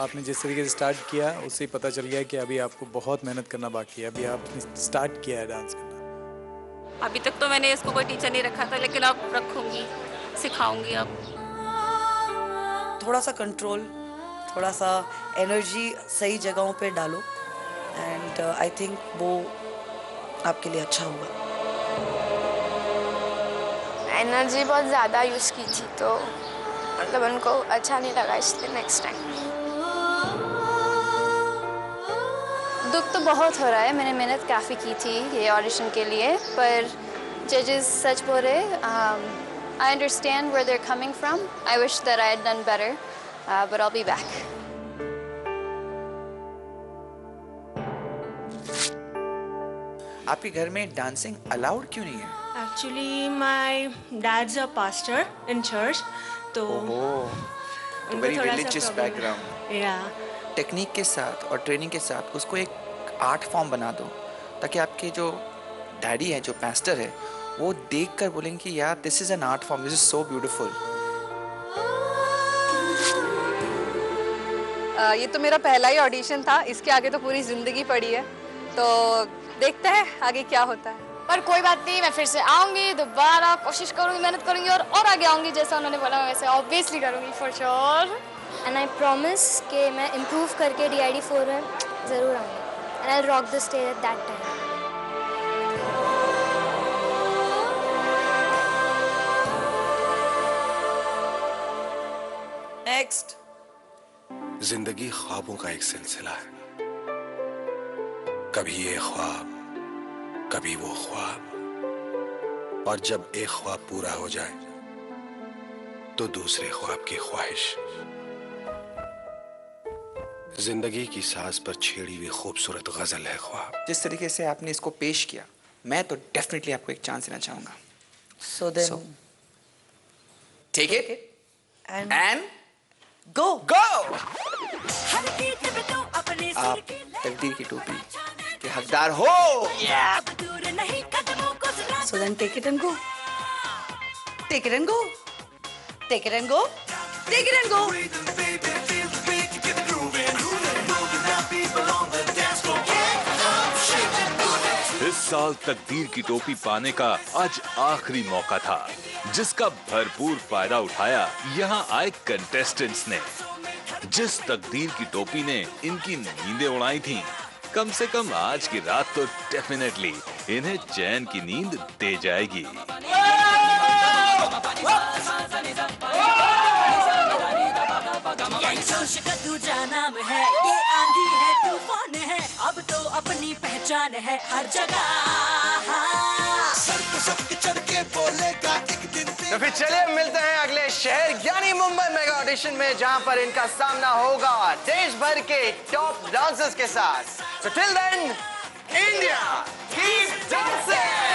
आपने जिस तरीके से स्टार्ट किया उससे ही पता चल गया कि अभी आपको बहुत मेहनत करना बाकी है। अभी आपने स्टार्ट किया है डांस करना। अभी तक तो मैंने इसको कोई टीचर नहीं रखा था, लेकिन अब रखूंगी, सिखाऊंगी अब। थोड़ा सा कंट्रोल, थोड़ा सा एनर्जी सही जगहों पे डालो एंड आई थिंक वो आपके लिए अच्छा होगा। एनर्जी बहुत ज़्यादा यूज़ की थी तो मतलब उनको अच्छा नहीं लगा, इसलिए नेक्स्ट टाइम। दुख तो बहुत हो रहा है, मैंने मेहनत काफ़ी की थी ये ऑडिशन के लिए, पर जजेस सच बोल रहे। I understand where they're coming from. I wish that I had done better, but I'll be back. आपके घर में डांसिंग अलाउड क्यों नहीं है? Actually, my dad's a pastor in church, तो तो very religious background. Yeah. Technique के साथ और ट्रेनिंग के साथ उसको एक आर्ट फॉर्म बना दो, ताकि आपके जो डैडी है, जो पास्टर है, वो देखकर बोलेंगे कि यार this is an art form, this is so beautiful. ये तो मेरा पहला ही ऑडिशन था, इसके आगे तो पूरी जिंदगी पड़ी है, तो देखते हैं आगे क्या होता है। पर कोई बात नहीं, मैं फिर से आऊँगी, दोबारा कोशिश करूँगी, मेहनत करूँगी और आगे आऊँगी, जैसा उन्होंने बोला मैं वैसे ऑब्वियसली करूँगी for sure. And I promise कि मैं इम्प्रूव करके DID4 में ज़रूर आऊँगी and I will rock the stage at that time. Next. जिंदगी ख्वाबों का एक सिलसिला है, कभी ये ख्वाब, कभी वो ख्वाब, और जब एक ख्वाब पूरा हो जाए तो दूसरे ख्वाब की ख्वाहिश। जिंदगी की साज पर छेड़ी हुई खूबसूरत गजल है ख्वाब। जिस तरीके से आपने इसको पेश किया, मैं तो डेफिनेटली आपको एक चांस देना चाहूंगा। So then, take it and go. आप तकदीर की टोपी के हकदार हो। So then take it and go. Take it and go. Take it and go. Take it and go. इस साल तकदीर की टोपी पाने का आज आखिरी मौका था, जिसका भरपूर फायदा उठाया यहाँ आए कंटेस्टेंट्स ने। जिस तकदीर की टोपी ने इनकी नींदें उड़ाई थीं, कम से कम आज की रात तो डेफिनेटली इन्हें चैन की नींद दे जाएगी। नाम है, ये आंधी है, तूफान है, अब तो अपनी पहचान है हर जगह। सर पे सबके चढ़ के बोलेगा एक दिन। तो फिर चलिए मिलते हैं अगले शहर यानी मुंबई मेगा ऑडिशन में, जहां पर इनका सामना होगा देश भर के टॉप डांसर्स के साथ। So till then, India, keep dancing!